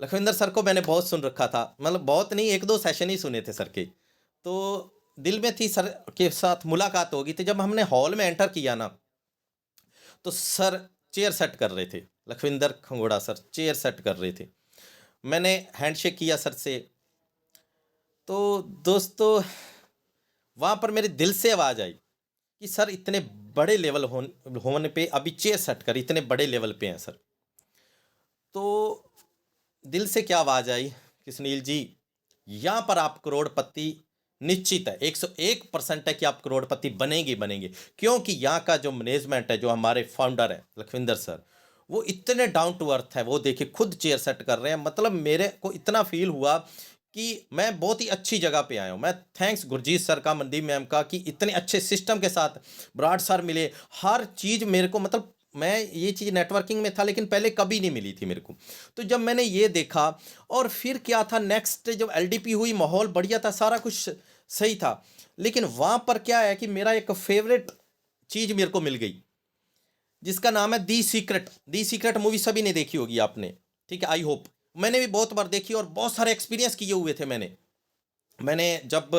लखविंदर सर को मैंने बहुत सुन रखा था, मतलब बहुत नहीं, 1-2 सेशन ही सुने थे सर के। तो दिल में थी सर के साथ मुलाकात होगी। तो जब हमने हॉल में एंटर किया ना, तो सर चेयर सेट कर रहे थे, लखविंदर खंगोड़ा सर चेयर सेट कर रहे थे। मैंने हैंडशेक किया सर से। तो दोस्तों वहाँ पर मेरे दिल से आवाज़ आई कि सर इतने बड़े लेवल होने पे अभी चेयर सेट कर, इतने बड़े लेवल पे हैं सर। तो दिल से क्या आवाज़ आई कि सुनील जी, यहाँ पर आप करोड़पति निश्चित है, 101% है कि आप करोड़पति बनेंगे। क्योंकि यहाँ का जो मैनेजमेंट है, जो हमारे फाउंडर है लखविंदर सर, वो इतने डाउन टू अर्थ है। वो देखिए खुद चेयर सेट कर रहे हैं। मतलब मेरे को इतना फील हुआ कि मैं बहुत ही अच्छी जगह पे आया हूँ। मैं थैंक्स गुरजीत सर का, मनदीप मैम का, कि इतने अच्छे सिस्टम के साथ ब्राड सर मिले। हर चीज़ मेरे को, मतलब मैं ये चीज़ नेटवर्किंग में था लेकिन पहले कभी नहीं मिली थी मेरे को। तो जब मैंने ये देखा, और फिर क्या था नेक्स्ट, जब LDP हुई, माहौल बढ़िया था, सारा कुछ सही था। लेकिन वहाँ पर क्या है कि मेरा एक फेवरेट चीज़ मेरे को मिल गई, जिसका नाम है दी सीक्रेट मूवी सभी ने देखी होगी आपने, ठीक है, आई होप। मैंने भी बहुत बार देखी और बहुत सारे एक्सपीरियंस किए हुए थे मैंने जब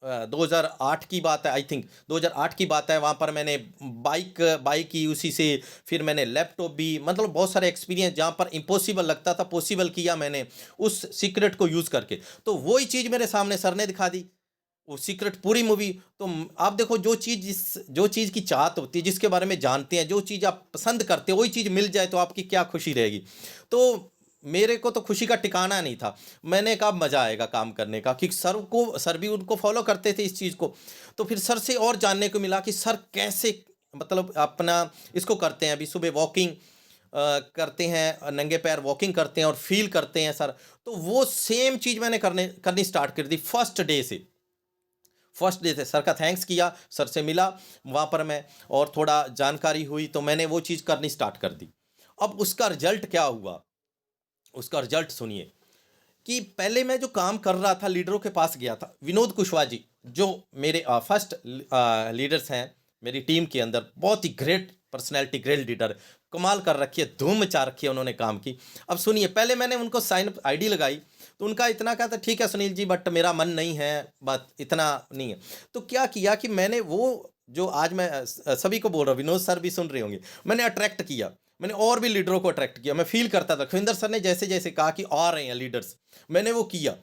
2008 की बात है, आई थिंक 2008 की बात है। वहाँ पर मैंने बाइक की उसी से, फिर मैंने लैपटॉप भी, मतलब बहुत सारे एक्सपीरियंस जहाँ पर इम्पॉसिबल लगता था पॉसिबल किया मैंने उस सीक्रेट को यूज़ करके। तो वही चीज़ मेरे सामने सर ने दिखा दी, वो सीक्रेट पूरी मूवी। तो आप देखो, जो चीज़ की चाहत होती है, जिसके बारे में जानते हैं, जो चीज़ आप पसंद करते हो, वही चीज़ मिल जाए तो आपकी क्या खुशी रहेगी। तो मेरे को तो खुशी का ठिकाना नहीं था। मैंने कहा मज़ा आएगा काम करने का, कि सर भी उनको फॉलो करते थे इस चीज़ को। तो फिर सर से और जानने को मिला कि सर कैसे मतलब अपना इसको करते हैं। अभी सुबह वॉकिंग करते हैं, नंगे पैर वॉकिंग करते हैं और फील करते हैं सर। तो वो सेम चीज़ मैंने करनी स्टार्ट कर दी फर्स्ट डे से। सर का थैंक्स किया, सर से मिला वहाँ पर मैं, और थोड़ा जानकारी हुई तो मैंने वो चीज़ करनी स्टार्ट कर दी। अब उसका रिजल्ट क्या हुआ, उसका रिजल्ट सुनिए। कि पहले मैं जो काम कर रहा था, लीडरों के पास गया था, विनोद कुशवाहा जी जो मेरे फर्स्ट लीडर्स हैं मेरी टीम के अंदर, बहुत ही ग्रेट पर्सनैलिटी, ग्रेट लीडर, कमाल कर रखी है, धूम मचा रखी है उन्होंने काम की। अब सुनिए, पहले मैंने उनको साइन अप आईडी लगाई तो उनका इतना कहा था, ठीक है सुनील जी बट मेरा मन नहीं है, बात इतना नहीं है। तो क्या किया कि मैंने वो जो आज मैं सभी को बोल रहा हूँ, विनोद सर भी सुन रहे होंगे, मैंने अट्रैक्ट किया, मैंने और भी लीडरों को अट्रैक्ट किया। मैं फील करता था, खविंदर सर ने जैसे जैसे कहा कि आ रहे हैं लीडर्स, मैंने वो किया।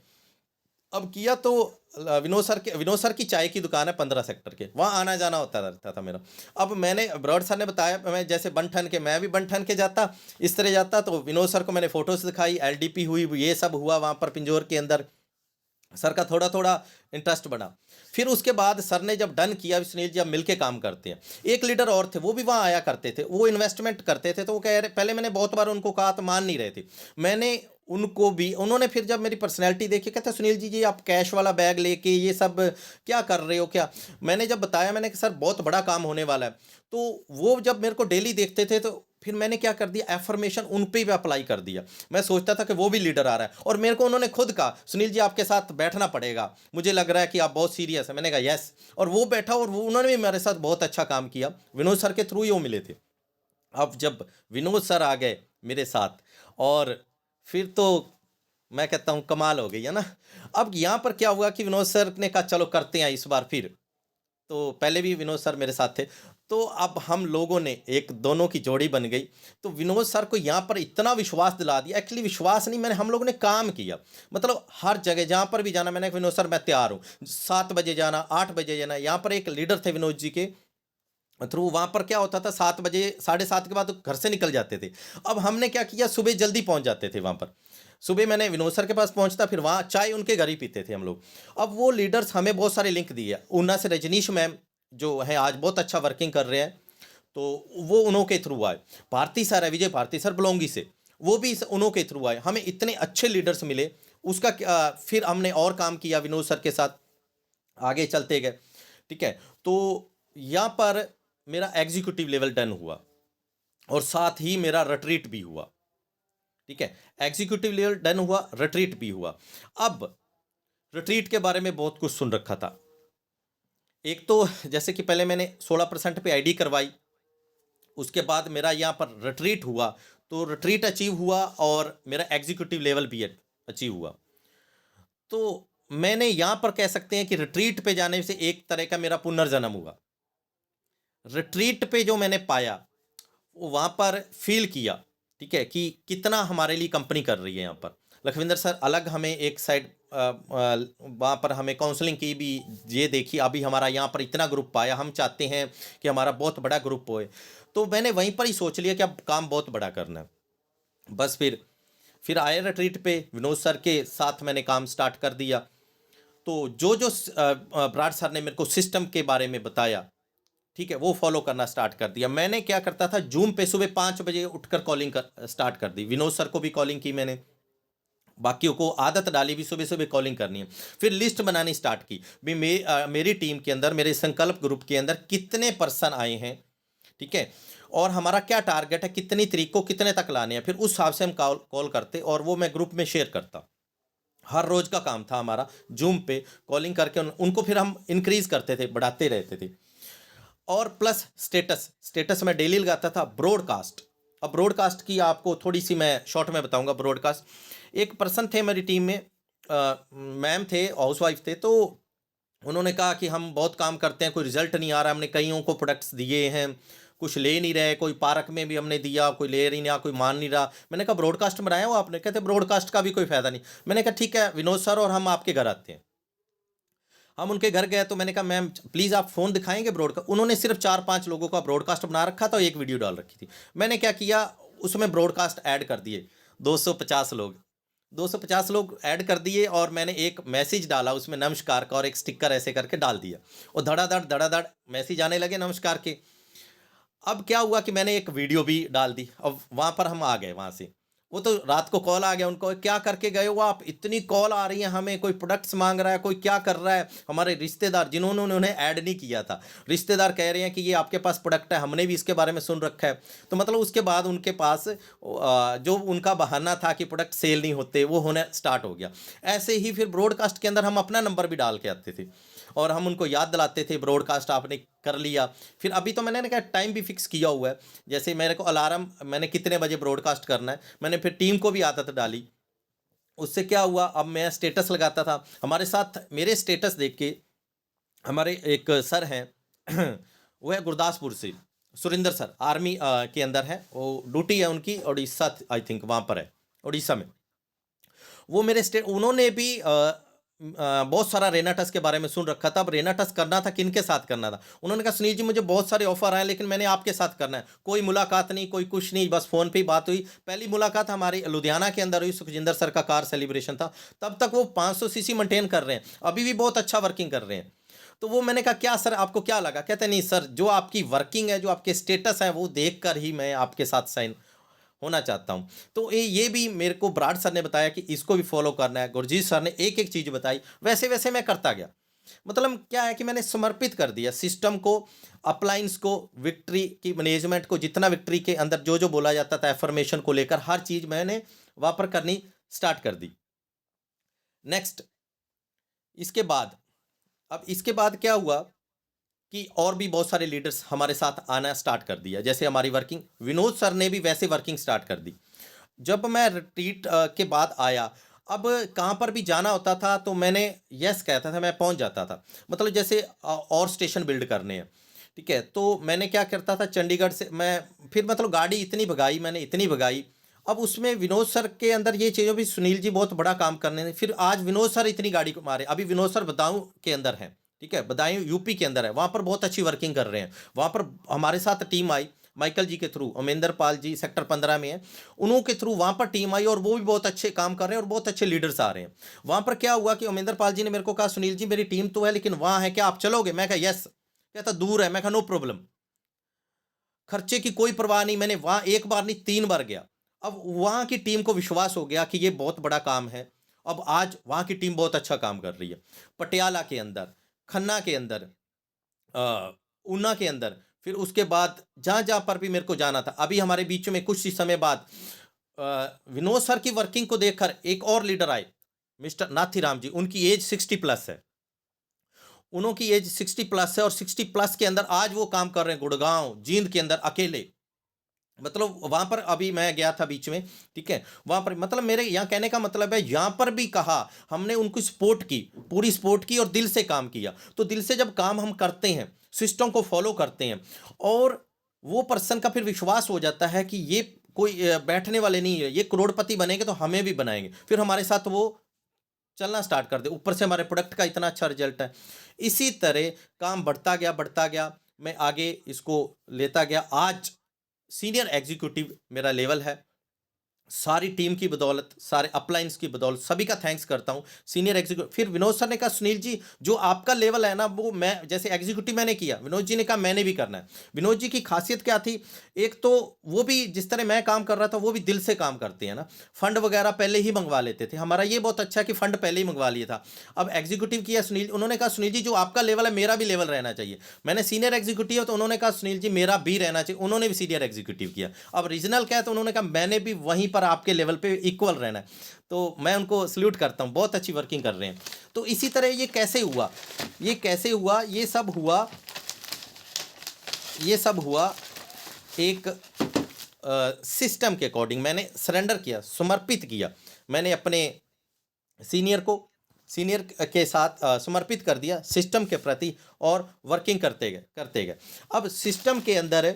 अब किया तो विनोद सर की चाय की दुकान है 15 सेक्टर के, वहाँ आना जाना होता रहता था मेरा। अब मैंने ब्रॉड सर ने बताया, मैं जैसे बन ठन के, मैं भी बन ठन के जाता, इस तरह जाता। तो विनोद सर को मैंने फोटोज दिखाई, एलडीपी हुई, ये सब हुआ वहाँ पर पिंजौर के अंदर। सर का थोड़ा थोड़ा इंटरेस्ट बना। फिर उसके बाद सर ने जब डन किया, सुनील जी अब मिलके काम करते हैं। एक लीडर और थे, वो भी वहाँ आया करते थे, वो इन्वेस्टमेंट करते थे। तो वो कह रहे, पहले मैंने बहुत बार उनको कहा तो मान नहीं रहे थे, मैंने उनको भी, उन्होंने फिर जब मेरी पर्सनैलिटी देखी, कहते सुनील जी आप कैश वाला बैग लेके ये सब क्या कर रहे हो क्या। मैंने जब बताया, मैंने कहा सर बहुत बड़ा काम होने वाला है। तो वो जब मेरे को डेली देखते थे, तो फिर मैंने क्या कर दिया, एफर्मेशन उन पे भी अप्लाई कर दिया। मैं सोचता था कि वो भी लीडर आ रहा है, और मेरे को उन्होंने खुद कहा सुनील जी आपके साथ बैठना पड़ेगा, मुझे लग रहा है कि आप बहुत सीरियस है। मैंने कहा यस, और वो बैठा, और वो उन्होंने भी मेरे साथ बहुत अच्छा काम किया। विनोद सर के थ्रू ही वो मिले थे। अब जब विनोद सर आ गए मेरे साथ, और फिर तो मैं कहता हूँ कमाल हो गई है ना। अब यहाँ पर क्या हुआ कि विनोद सर ने कहा चलो करते हैं इस बार फिर। तो पहले भी विनोद सर मेरे साथ थे, तो अब हम लोगों ने एक दोनों की जोड़ी बन गई। तो विनोद सर को यहाँ पर इतना विश्वास दिला दिया, एक्चुअली विश्वास नहीं, हम लोगों ने काम किया। मतलब हर जगह जहाँ पर भी जाना, मैंने कहा विनोद सर मैं तैयार हूँ, 7 बजे जाना, 8 बजे जाना। यहाँ पर एक लीडर थे विनोद जी के थ्रू, वहाँ पर क्या होता था, 7 बजे 7:30 के बाद तो घर से निकल जाते थे। अब हमने क्या किया, सुबह जल्दी पहुँच जाते थे वहाँ पर। सुबह मैंने विनोद सर के पास पहुँचता, फिर वहाँ चाय उनके घर ही पीते थे हम लोग। अब वो लीडर्स हमें बहुत सारे लिंक दिए, ऊना से रजनीश मैम जो है आज बहुत अच्छा वर्किंग कर रहे हैं, तो वो उन्हों के थ्रू आए। भारती सर है, विजय भारती सर बलौंगी से, वो भी उन्हों के थ्रू आए। हमें इतने अच्छे लीडर्स मिले, उसका फिर हमने और काम किया विनोद सर के साथ, आगे चलते गए। ठीक है, तो यहाँ पर मेरा एग्जीक्यूटिव लेवल डन हुआ, और साथ ही मेरा रिट्रीट भी हुआ। ठीक है, एग्जीक्यूटिव लेवल डन हुआ, रिट्रीट भी हुआ। अब रिट्रीट के बारे में बहुत कुछ सुन रखा था। एक तो जैसे कि पहले मैंने 16% पे आईडी करवाई, उसके बाद मेरा यहाँ पर रिट्रीट हुआ, तो रिट्रीट अचीव हुआ और मेरा एग्जीक्यूटिव लेवल भी अचीव हुआ। तो मैंने यहाँ पर कह सकते हैं कि रिट्रीट पे जाने से एक तरह का मेरा पुनर्जन्म हुआ। रिट्रीट पे जो मैंने पाया, वो वहाँ पर फील किया, ठीक है, कि कितना हमारे लिए कंपनी कर रही है। यहाँ पर लखविंदर सर अलग हमें एक साइड वहाँ पर हमें काउंसलिंग की भी, ये देखी अभी हमारा यहाँ पर इतना ग्रुप आया, हम चाहते हैं कि हमारा बहुत बड़ा ग्रुप होए। तो मैंने वहीं पर ही सोच लिया कि अब काम बहुत बड़ा करना है। बस फिर आए रिट्रीट पे, विनोद सर के साथ मैंने काम स्टार्ट कर दिया। तो जो ब्राड सर ने मेरे को सिस्टम के बारे में बताया, ठीक है, वो फॉलो करना स्टार्ट कर दिया। मैंने क्या करता था, जूम पे सुबह 5 बजे उठकर कॉलिंग स्टार्ट कर दी। विनोद सर को भी कॉलिंग की मैंने, बाकियों को आदत डाली भी सुबह सुबह कॉलिंग करनी है। फिर लिस्ट बनानी स्टार्ट की भी, मेरी टीम के अंदर, मेरे संकल्प ग्रुप के अंदर कितने पर्सन आए हैं, ठीक है, और हमारा क्या टारगेट है, कितनी तारीख को कितने तक लाने हैं। फिर उस हिसाब से हम कॉल करते, और वो मैं ग्रुप में शेयर करता। हर रोज का काम था हमारा, जूम पे कॉलिंग करके उनको फिर हम इंक्रीज करते थे, बढ़ाते रहते थे। और प्लस स्टेटस में डेली लगाता था। ब्रॉडकास्ट, अब ब्रॉडकास्ट की आपको थोड़ी सी मैं शॉर्ट में बताऊंगा। ब्रॉडकास्ट, एक पर्सन थे मेरी टीम में, मैम थे, हाउसवाइफ थे, तो उन्होंने कहा कि हम बहुत काम करते हैं, कोई रिजल्ट नहीं आ रहा, हमने कईयों को प्रोडक्ट्स दिए हैं, कुछ ले नहीं रहे, कोई पार्क में भी हमने दिया, कोई ले नहीं रहा, कोई मान नहीं रहा। मैंने कहा ब्रॉडकास्ट बनाया हो आपने? कहते ब्रॉडकास्ट का भी कोई फ़ायदा नहीं। मैंने कहा ठीक है विनोद सर, और हम आपके घर आते हैं। हम उनके घर गए तो मैंने कहा मैम प्लीज़ आप फ़ोन दिखाएंगे ब्रॉडकास्ट। उन्होंने सिर्फ 4-5 लोगों का ब्रॉडकास्ट बना रखा था और एक वीडियो डाल रखी थी। मैंने क्या किया, उसमें ब्रॉडकास्ट ऐड कर दिए 250 लोग, 250 लोग ऐड कर दिए, और मैंने एक मैसेज डाला उसमें नमस्कार का, और एक स्टिकर ऐसे करके डाल दिया, और धड़ाधड़ मैसेज आने लगे नमस्कार के। अब क्या हुआ कि मैंने एक वीडियो भी डाल दी। अब वहाँ पर हम आ गए, वहाँ से वो तो रात को कॉल आ गया उनको, क्या करके गए हो आप, इतनी कॉल आ रही है हमें, कोई प्रोडक्ट्स मांग रहा है, कोई क्या कर रहा है। हमारे रिश्तेदार जिन्होंने उन्हें ऐड नहीं किया था, रिश्तेदार कह रहे हैं कि ये आपके पास प्रोडक्ट है, हमने भी इसके बारे में सुन रखा है। तो मतलब उसके बाद उनके पास जो उनका बहाना था कि प्रोडक्ट सेल नहीं होते, वो होने स्टार्ट हो गया। ऐसे ही फिर ब्रॉडकास्ट के अंदर हम अपना नंबर भी डाल के आते थे, और हम उनको याद दिलाते थे ब्रॉडकास्ट आपने कर लिया। फिर अभी तो मैंने क्या टाइम भी फिक्स किया हुआ है, जैसे मेरे को अलार्म, मैंने कितने बजे ब्रॉडकास्ट करना है, मैंने फिर टीम को भी आदत डाली। उससे क्या हुआ, अब मैं स्टेटस लगाता था हमारे साथ, मेरे स्टेटस देख के हमारे एक सर हैं वो है गुरदासपुर से, सुरेंद्र सर, आर्मी के अंदर है, वो ड्यूटी है उनकी उड़ीसा, आई थिंक वहाँ पर है उड़ीसा में। वो मेरे उन्होंने भी बहुत सारा रेनाटस के बारे में सुन रखा था। अब रेनाटस करना था, किन के साथ करना था। उन्होंने कहा सुनील जी मुझे बहुत सारे ऑफर आए, लेकिन मैंने आपके साथ करना है। कोई मुलाकात नहीं, कोई कुछ नहीं, बस फ़ोन पे ही बात हुई। पहली मुलाकात हमारी लुधियाना के अंदर हुई, सुखजिंदर सर का कार सेलिब्रेशन था। तब तक वो 500 सीसी मेंटेन कर रहे हैं, अभी भी बहुत अच्छा वर्किंग कर रहे हैं। तो वो मैंने कहा क्या सर आपको क्या लगा, कहते नहीं सर जो आपकी वर्किंग है, जो आपके स्टेटस है, वो देख कर ही मैं आपके साथ साइन होना चाहता हूँ। तो ये भी मेरे को बराड़ सर ने बताया कि इसको भी फॉलो करना है। गुरजीत सर ने एक एक चीज़ बताई, वैसे वैसे मैं करता गया। मतलब क्या है कि मैंने समर्पित कर दिया सिस्टम को, अपलाइंस को, विक्ट्री की मैनेजमेंट को, जितना विक्ट्री के अंदर जो जो बोला जाता था एफर्मेशन को लेकर, हर चीज़ मैंने वहाँ पर करनी स्टार्ट कर दी। नेक्स्ट इसके बाद, अब इसके बाद क्या हुआ कि और भी बहुत सारे लीडर्स हमारे साथ आना स्टार्ट कर दिया। जैसे हमारी वर्किंग, विनोद सर ने भी वैसे वर्किंग स्टार्ट कर दी। जब मैं रिट्रीट के बाद आया, अब कहाँ पर भी जाना होता था तो मैंने यस कहता था, मैं पहुँच जाता था। मतलब जैसे और स्टेशन बिल्ड करने हैं, ठीक है, तो मैंने क्या करता था चंडीगढ़ से मैं फिर मतलब गाड़ी इतनी भगाई, मैंने इतनी भगाई। अब उसमें विनोद सर के अंदर ये चीज़ों भी, सुनील जी बहुत बड़ा काम करने हैं। फिर आज विनोद सर इतनी गाड़ी को मारे, अभी विनोद सर बदायूं के अंदर हैं, ठीक है, बदायूं यूपी के अंदर है, वहाँ पर बहुत अच्छी वर्किंग कर रहे हैं। वहाँ पर हमारे साथ टीम आई माइकल जी के थ्रू, अमेंदर पाल जी सेक्टर 15 में है, उन्हों के थ्रू वहाँ पर टीम आई, और वो भी बहुत अच्छे काम कर रहे हैं और बहुत अच्छे लीडर्स आ रहे हैं। वहाँ पर क्या हुआ कि अमेंदर पाल जी ने मेरे को कहा सुनील जी मेरी टीम तो है, लेकिन वहाँ है क्या आप चलोगे? मैं कहा यस। कहता दूर है, मैं कहा नो प्रॉब्लम, खर्चे की कोई परवाह नहीं। मैंने वहाँ एक बार नहीं 3 बार गया। अब वहाँ की टीम को विश्वास हो गया कि ये बहुत बड़ा काम है। अब आज वहाँ की टीम बहुत अच्छा काम कर रही है। पटियाला के अंदर, खन्ना के अंदर, ऊना के अंदर, फिर उसके बाद जहाँ जहाँ पर भी मेरे को जाना था। अभी हमारे बीच में कुछ ही समय बाद विनोद सर की वर्किंग को देखकर एक और लीडर आए, मिस्टर नाथीराम जी। उनकी एज 60 प्लस है, उनकी एज 60 प्लस है, और 60 प्लस के अंदर आज वो काम कर रहे हैं गुड़गांव, जींद के अंदर अकेले। मतलब वहाँ पर अभी मैं गया था बीच में, ठीक है, वहाँ पर मतलब मेरे यहाँ कहने का मतलब है, यहाँ पर भी कहा हमने उनको सपोर्ट की, पूरी सपोर्ट की, और दिल से काम किया। तो दिल से जब काम हम करते हैं, सिस्टम को फॉलो करते हैं, और वो पर्सन का फिर विश्वास हो जाता है कि ये कोई बैठने वाले नहीं है, ये करोड़पति बनेंगे तो हमें भी बनाएंगे, फिर हमारे साथ वो चलना स्टार्ट कर दे। ऊपर से हमारे प्रोडक्ट का इतना अच्छा रिजल्ट है। इसी तरह काम बढ़ता गया, मैं आगे इसको लेता गया। आज सीनियर एग्जीक्यूटिव मेरा लेवल है, सारी टीम की बदौलत, सारे अपलाइंस की बदौलत, सभी का थैंक्स करता हूँ। सीनियर एग्जीक्यूटिव, फिर विनोद सर ने कहा सुनील जी जो आपका लेवल है ना, वो मैं जैसे एग्जीक्यूटिव मैंने किया, विनोद जी ने कहा मैंने भी करना है। विनोद जी की खासियत क्या थी, एक तो वो भी जिस तरह मैं काम कर रहा था, वो भी दिल से काम करते हैं ना। फंड वगैरह पहले ही मंगवा लेते थे, हमारा ये बहुत अच्छा है कि फंड पहले ही मंगवा लिया था। अब एग्जीक्यूटिव किया सुनील, उन्होंने कहा सुनील जी जो आपका लेवल है मेरा भी लेवल रहना चाहिए। मैंने सीनियर एग्जीक्यूटिव है तो उन्होंने कहा सुनील जी मेरा भी रहना चाहिए, उन्होंने भी सीनियर एग्जीक्यूटिव किया। अब रीजनल क्या है तो उन्होंने कहा मैंने भी वहीं पर आपके लेवल पे इक्वल रहना है। तो मैं उनको सल्यूट करता हूँ, बहुत अच्छी वर्किंग कर रहे हैं। तो इसी तरह ये कैसे हुआ, ये सब हुआ एक सिस्टम के अकॉर्डिंग। मैंने सरेंडर किया, समर्पित किया। मैंने अपने सीनियर को सीनियर के साथ समर्पित कर दिया सिस्टम के प्रति और वर्किंग करते गए। अब सिस्टम के अंदर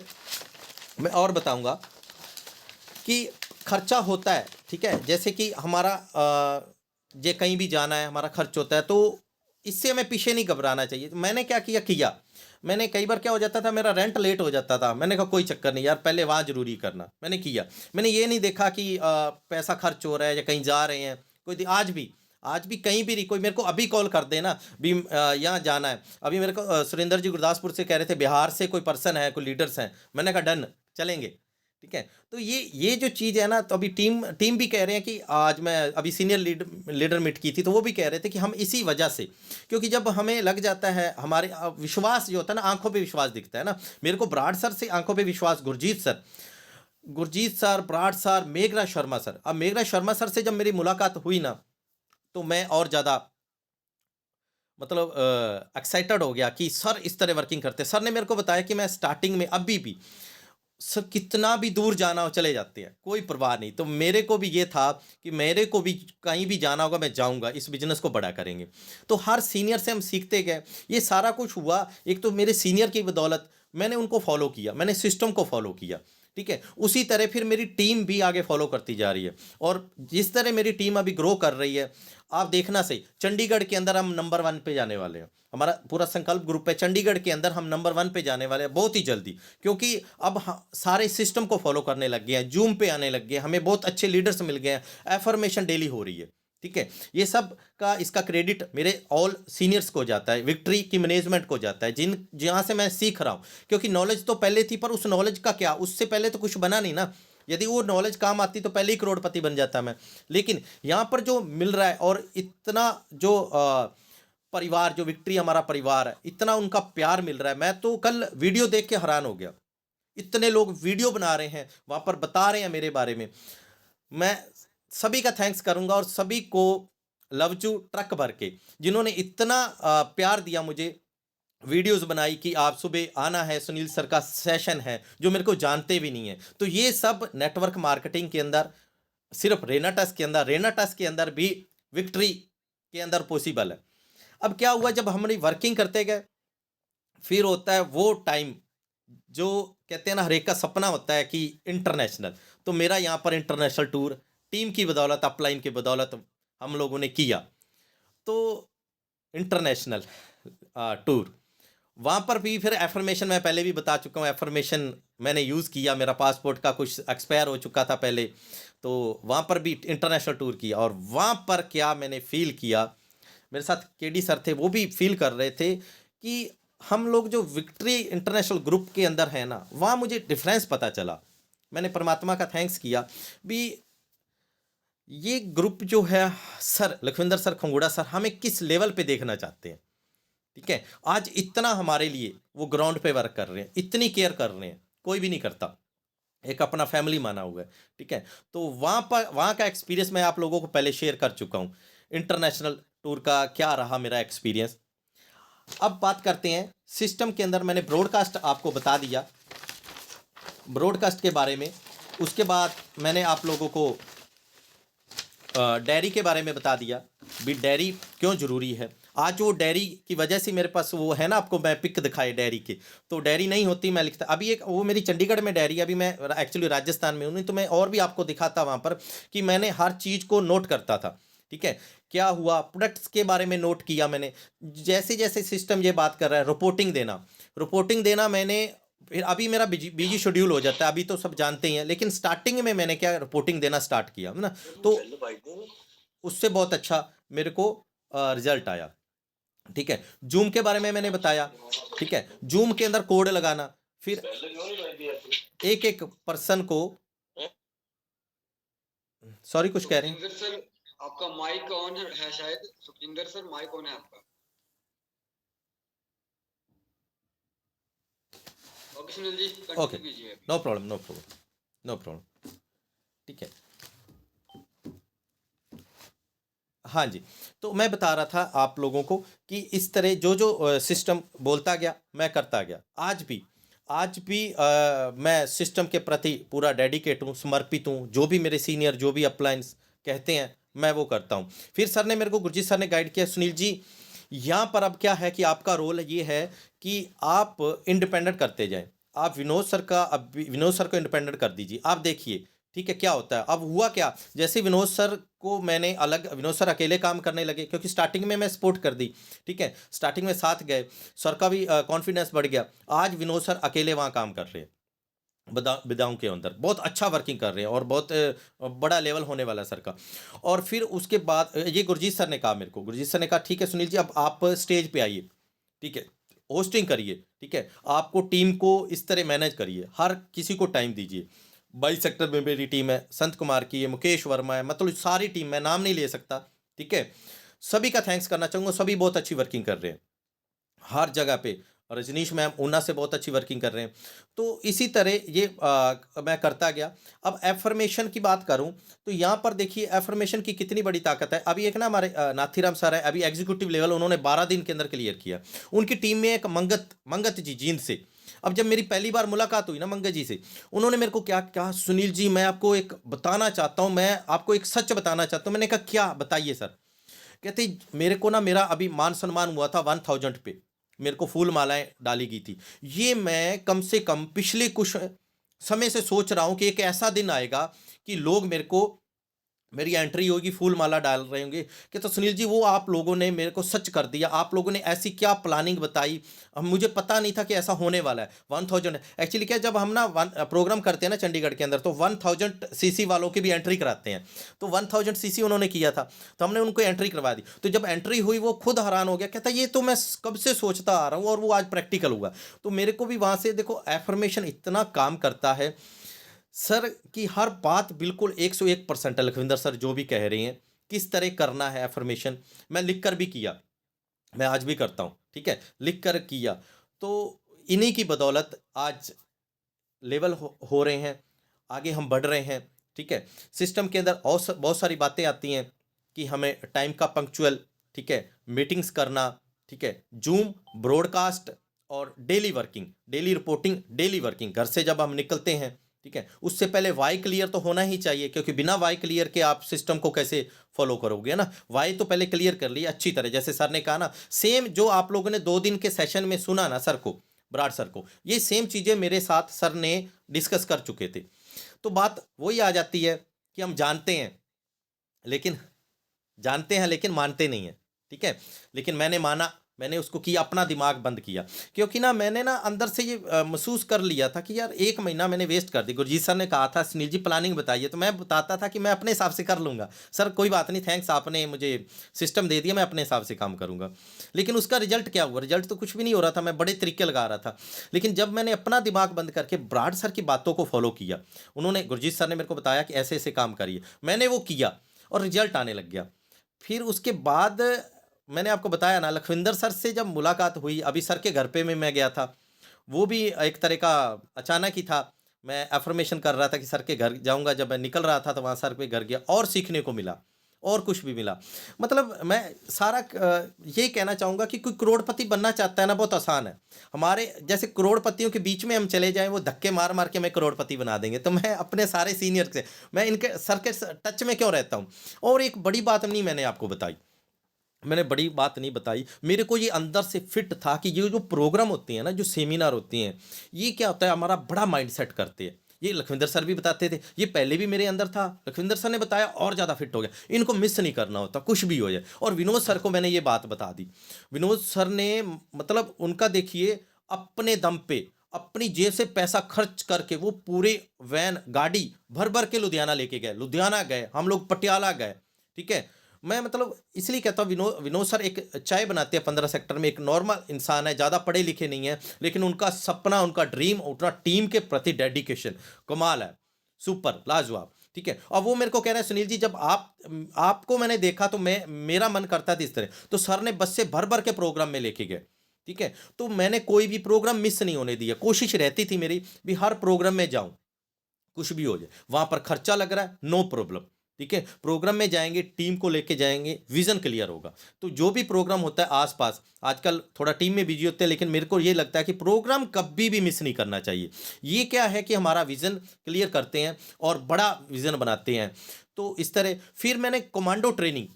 मैं और बताऊंगा कि खर्चा होता है, ठीक है, जैसे कि हमारा जे कहीं भी जाना है हमारा खर्च होता है, तो इससे हमें पीछे नहीं घबराना चाहिए। तो मैंने क्या किया मैंने कई बार क्या हो जाता था, मेरा रेंट लेट हो जाता था, मैंने कहा कोई चक्कर नहीं यार, पहले वहाँ ज़रूरी करना। मैंने किया, मैंने ये नहीं देखा कि पैसा खर्च हो रहा है या कहीं जा रहे हैं कोई। आज भी कहीं भी नहीं, कोई मेरे को अभी कॉल कर देना भी यहाँ जाना है। अभी मेरे को सुरेंद्र जी गुरदासपुर से कह रहे थे बिहार से कोई पर्सन है, कोई लीडर्स हैं, मैंने कहा डन चलेंगे, ठीक है। तो ये जो चीज़ है ना, तो अभी टीम भी कह रहे हैं कि आज मैं अभी सीनियर लीडर मीट की थी, तो वो भी कह रहे थे कि हम इसी वजह से, क्योंकि जब हमें लग जाता है हमारे विश्वास जो होता है ना, आंखों पे विश्वास दिखता है ना। मेरे को बराड़ सर से आंखों पे विश्वास, Gurjeet sir, Brar sir, Meghraj Sharma sir. अब मेघराज शर्मा सर से जब मेरी मुलाकात हुई ना, तो मैं और ज़्यादा मतलब एक्साइटेड हो गया कि सर इस तरह वर्किंग करते हैं। सर ने मेरे को बताया कि मैं स्टार्टिंग में अभी भी सर कितना भी दूर जाना हो चले जाते हैं, कोई परवाह नहीं। तो मेरे को भी ये था कि मेरे को भी कहीं भी जाना होगा मैं जाऊंगा, इस बिजनेस को बड़ा करेंगे। तो हर सीनियर से हम सीखते गए, ये सारा कुछ हुआ एक तो मेरे सीनियर की बदौलत। मैंने उनको फॉलो किया, मैंने सिस्टम को फॉलो किया, ठीक है। उसी तरह फिर मेरी टीम भी आगे फॉलो करती जा रही है, और जिस तरह मेरी टीम अभी ग्रो कर रही है, आप देखना सही, चंडीगढ़ के अंदर हम नंबर 1 पे जाने वाले हैं। हमारा पूरा संकल्प ग्रुप है, चंडीगढ़ के अंदर हम नंबर 1 पे जाने वाले हैं बहुत ही जल्दी, क्योंकि अब सारे सिस्टम को फॉलो करने लग गए हैं, जूम पे आने लग गए हैं, हमें बहुत अच्छे लीडर्स मिल गए हैं, एफर्मेशन डेली हो रही है, ठीक है। ये सब का इसका क्रेडिट मेरे ऑल सीनियर्स को जाता है, विक्ट्री की मैनेजमेंट को जाता है, जहाँ से मैं सीख रहा हूँ। क्योंकि नॉलेज तो पहले थी, पर उस नॉलेज का क्या, उससे पहले तो कुछ बना नहीं ना। यदि वो नॉलेज काम आती तो पहले ही करोड़पति बन जाता मैं। लेकिन यहाँ पर जो मिल रहा है, और इतना जो परिवार, जो विक्ट्री हमारा परिवार है, इतना उनका प्यार मिल रहा है। मैं तो कल वीडियो देख के हैरान हो गया, इतने लोग वीडियो बना रहे हैं, वहाँ पर बता रहे हैं मेरे बारे में। मैं सभी का थैंक्स करूँगा, और सभी को लवजू ट्रक भर के, जिन्होंने इतना प्यार दिया मुझे, वीडियोस बनाई कि आप सुबह आना है, सुनील सर का सेशन है, जो मेरे को जानते भी नहीं है। तो ये सब नेटवर्क मार्केटिंग के अंदर, सिर्फ रेनाटस के अंदर भी विक्ट्री के अंदर पॉसिबल है। अब क्या हुआ, जब हमारी वर्किंग करते गए, फिर होता है वो टाइम जो कहते हैं ना, हर एक का सपना होता है कि इंटरनेशनल। तो मेरा यहाँ पर इंटरनेशनल टूर टीम की बदौलत, अपलाइन की बदौलत हम लोगों ने किया। तो इंटरनेशनल टूर, वहाँ पर भी फिर एफर्मेशन, मैं पहले भी बता चुका हूँ, एफर्मेशन मैंने यूज़ किया। मेरा पासपोर्ट का कुछ एक्सपायर हो चुका था पहले, तो वहाँ पर भी इंटरनेशनल टूर किया। और वहाँ पर क्या मैंने फील किया, मेरे साथ केडी सर थे, वो भी फील कर रहे थे कि हम लोग जो विक्ट्री इंटरनेशनल ग्रुप के अंदर है ना, वहाँ मुझे डिफरेंस पता चला। मैंने परमात्मा का थैंक्स किया भी, ये ग्रुप जो है, सर लखविंदर सर, खंगूड़ा सर, हमें किस लेवल पे देखना चाहते हैं, ठीक है। आज इतना हमारे लिए वो ग्राउंड पे वर्क कर रहे हैं, इतनी केयर कर रहे हैं, कोई भी नहीं करता, एक अपना फैमिली माना हुआ है, ठीक है। तो वहाँ का एक्सपीरियंस मैं आप लोगों को पहले शेयर कर चुका हूँ, इंटरनेशनल टूर का क्या रहा मेरा एक्सपीरियंस। अब बात करते हैं सिस्टम के अंदर। मैंने ब्रॉडकास्ट आपको बता दिया, ब्रॉडकास्ट के बारे में। उसके बाद मैंने आप लोगों को डेयरी के बारे में बता दिया भी, डेयरी क्यों ज़रूरी है। आज वो डेयरी की वजह से मेरे पास वो है ना, आपको मैं पिक दिखाए डेयरी के, तो डेयरी नहीं होती मैं लिखता। अभी एक वो मेरी चंडीगढ़ में डेयरी, अभी मैं एक्चुअली राजस्थान में हूँ, नहीं तो मैं और भी आपको दिखाता वहाँ पर कि मैंने हर चीज़ को नोट करता था, ठीक है। क्या हुआ, प्रोडक्ट्स के बारे में नोट किया मैंने। जैसे जैसे सिस्टम ये बात कर रहा है रिपोर्टिंग देना मैंने, फिर अभी मेरा बिजी शेड्यूल हो जाता है, अभी तो सब जानते ही हैं, लेकिन स्टार्टिंग में मैंने क्या रिपोर्टिंग देना स्टार्ट किया है ना, तो उससे बहुत अच्छा मेरे को रिजल्ट आया, ठीक है। जूम के बारे में मैंने बताया, ठीक है। जूम के अंदर कोड लगाना, फिर एक एक पर्सन को, सॉरी कुछ कह रहे हैं
सर, आपका माइक ऑन है शायद, सुखजिंदर सर माइक ऑन है आपका। Okay Sunil ji,
okay,
continue कीजिए।
नो प्रॉब्लम, ठीक है। हाँ जी, तो मैं बता रहा था आप लोगों को कि इस तरह जो सिस्टम बोलता गया मैं करता गया। आज भी मैं सिस्टम के प्रति पूरा डेडिकेट हूँ, समर्पित हूँ। जो भी मेरे सीनियर, जो भी अपलाइंस कहते हैं मैं वो करता हूँ। फिर सर ने मेरे को, गुरजीत सर ने गाइड किया, सुनील जी यहाँ पर अब क्या है कि आपका रोल ये है कि आप इंडिपेंडेंट करते जाएं। आप विनोद सर का, अब विनोद सर को इंडिपेंडेंट कर दीजिए, आप देखिए ठीक है क्या होता है। अब हुआ क्या, जैसे विनोद सर को मैंने अलग, विनोद सर अकेले काम करने लगे, क्योंकि स्टार्टिंग में मैं सपोर्ट कर दी, ठीक है, स्टार्टिंग में साथ गए, सर का भी कॉन्फिडेंस बढ़ गया। आज विनोद सर अकेले वहाँ काम कर रहे हैं विदाओं के अंदर, बहुत अच्छा वर्किंग कर रहे हैं और बहुत बड़ा लेवल होने वाला है सर का। और फिर उसके बाद ये गुरजीत सर ने कहा मेरे को, गुरजीत सर ने कहा ठीक है सुनील जी अब आप स्टेज पे आइए, ठीक है, होस्टिंग करिए, ठीक है, आपको टीम को इस तरह मैनेज करिए, हर किसी को टाइम दीजिए। 22 सेक्टर में मेरी टीम है, संत कुमार की है, मुकेश वर्मा है, मतलब सारी टीम, मैं नाम नहीं ले सकता, ठीक है, सभी का थैंक्स करना चाहूँगा, सभी बहुत अच्छी वर्किंग कर रहे हैं हर जगह पे। रजनीश मैम ऊना से बहुत अच्छी वर्किंग कर रहे हैं। तो इसी तरह ये मैं करता गया। अब एफर्मेशन की बात करूं तो यहाँ पर देखिए एफर्मेशन की कितनी बड़ी ताकत है। अभी एक ना हमारे नाथीराम सर है, अभी एग्जीक्यूटिव लेवल उन्होंने 12 दिन के अंदर क्लियर किया। उनकी टीम में एक मंगत जी जींद से, अब जब मेरी पहली बार मुलाकात हुई ना मंगत जी से, उन्होंने मेरे को क्या कहा, सुनील जी मैं आपको एक बताना चाहता हूँ, मैं आपको एक सच बताना चाहता हूँ। मैंने कहा क्या, बताइए सर। कहते मेरे को ना, मेरा अभी मान सम्मान हुआ था 1000 पे, मेरे को फूल मालाएं डाली गई थी। ये मैं कम से कम पिछले कुछ समय से सोच रहा हूँ कि एक ऐसा दिन आएगा कि लोग मेरे को, मेरी एंट्री होगी, फूल माला डाल रहे होंगे कि तो सुनील जी वो आप लोगों ने मेरे को सच कर दिया, आप लोगों ने ऐसी क्या प्लानिंग बताई, अब मुझे पता नहीं था कि ऐसा होने वाला है। 1000 एक्चुअली क्या, जब हम ना प्रोग्राम करते हैं ना चंडीगढ़ के अंदर, तो 1000 सीसी वालों की भी एंट्री कराते हैं। तो 1000 सीसी उन्होंने किया था, तो हमने उनको एंट्री करवा दी। तो जब एंट्री हुई वो खुद हैरान हो गया, कहता ये तो मैं कब से सोचता आ रहा हूँ और वो आज प्रैक्टिकल हुआ। तो मेरे को भी वहाँ से देखो एफर्मेशन इतना काम करता है सर की, हर बात बिल्कुल 101% है। लखविंदर सर जो भी कह रहे हैं किस तरह करना है एफर्मेशन, मैं लिख कर भी किया, मैं आज भी करता हूँ, ठीक है, लिख कर किया। तो इन्हीं की बदौलत आज लेवल हो रहे हैं, आगे हम बढ़ रहे हैं, ठीक है। सिस्टम के अंदर और बहुत सारी बातें आती हैं कि हमें टाइम का पंक्चुअल, ठीक है, मीटिंग्स करना, ठीक है, जूम, ब्रॉडकास्ट और daily working, daily reporting, daily working. घर से जब हम निकलते हैं, ठीक है, उससे पहले वाई क्लियर तो होना ही चाहिए, क्योंकि बिना वाई क्लियर के आप सिस्टम को कैसे फॉलो करोगे ना। वाई तो पहले क्लियर कर लिए अच्छी तरह, जैसे सर ने कहा ना, सेम जो आप लोगों ने 2 दिन के सेशन में सुना ना सर को, बराड़ सर को, ये सेम चीज़ें मेरे साथ सर ने डिस्कस कर चुके थे। तो बात वही आ जाती है कि हम जानते हैं लेकिन मानते नहीं हैं, ठीक है। लेकिन मैंने माना, मैंने उसको किया, अपना दिमाग बंद किया, क्योंकि ना मैंने ना अंदर से ये महसूस कर लिया था कि यार 1 महीना मैंने वेस्ट कर दी। गुरजीत सर ने कहा था सुनील जी प्लानिंग बताइए, तो मैं बताता था कि मैं अपने हिसाब से कर लूँगा, सर कोई बात नहीं, थैंक्स आपने मुझे सिस्टम दे दिया, मैं अपने हिसाब से काम करूँगा। लेकिन उसका रिजल्ट क्या हुआ, रिजल्ट तो कुछ भी नहीं हो रहा था, मैं बड़े तरीके लगा रहा था। लेकिन जब मैंने अपना दिमाग बंद करके बराड़ सर की बातों को फॉलो किया, उन्होंने, गुरजीत सर ने मेरे को बताया कि ऐसे ऐसे काम करिए, मैंने वो किया और रिजल्ट आने लग गया। फिर उसके बाद मैंने आपको बताया ना, लखविंदर सर से जब मुलाकात हुई, अभी सर के घर पे में मैं गया था, वो भी एक तरह का अचानक ही था। मैं एफर्मेशन कर रहा था कि सर के घर जाऊंगा, जब मैं निकल रहा था तो वहाँ सर के घर गया और सीखने को मिला और कुछ भी मिला। मतलब मैं सारा यही कहना चाहूँगा कि कोई करोड़पति बनना चाहता है ना, बहुत आसान है। हमारे जैसे करोड़पतियों के बीच में हम चले जाएं, वो धक्के मार मार के हमें करोड़पति बना देंगे। तो मैं अपने सारे सीनियर से, मैं इनके सर के टच में क्यों रहता हूँ। और एक बड़ी बात नहीं मैंने आपको बताई, मैंने बड़ी बात नहीं बताई, मेरे को ये अंदर से फिट था कि ये जो प्रोग्राम होते हैं ना, जो सेमिनार होते हैं, ये क्या होता है, हमारा बड़ा माइंड सेट करते हैं। ये लखविंदर सर भी बताते थे, ये पहले भी मेरे अंदर था, लखविंदर सर ने बताया और ज़्यादा फिट हो गया। इनको मिस नहीं करना होता, कुछ भी हो जाए। और विनोद सर को मैंने ये बात बता दी। विनोद सर ने, मतलब उनका देखिए, अपने दम पे अपनी जेब से पैसा खर्च करके वो पूरे वैन गाड़ी भर भर के लुधियाना लेके गए, लुधियाना गए, हम लोग पटियाला गए, ठीक है। मैं मतलब इसलिए कहता हूँ, विनोद सर एक चाय बनाते हैं 15 सेक्टर में, एक नॉर्मल इंसान है, ज़्यादा पढ़े लिखे नहीं है, लेकिन उनका सपना, उनका ड्रीम, उनका टीम के प्रति डेडिकेशन कमाल है, सुपर लाजवाब, ठीक है। और वो मेरे को कह रहे हैं सुनील जी, जब आपको मैंने देखा तो मेरा मन करता था इस तरह। तो सर ने बस से भर भर के प्रोग्राम में लेके गए, ठीक है। तो मैंने कोई भी प्रोग्राम मिस नहीं होने दिया, कोशिश रहती थी मेरी भी हर प्रोग्राम में जाऊं, कुछ भी हो जाए। वहां पर खर्चा लग रहा है, नो प्रॉब्लम, ठीक है। प्रोग्राम में जाएंगे, टीम को लेके जाएंगे, विजन क्लियर होगा। तो जो भी प्रोग्राम होता है आसपास, आजकल थोड़ा टीम में बिजी होते हैं, लेकिन मेरे को ये लगता है कि प्रोग्राम कभी भी मिस नहीं करना चाहिए। ये क्या है कि हमारा विजन क्लियर करते हैं और बड़ा विजन बनाते हैं। तो इस तरह फिर मैंने कमांडो ट्रेनिंग,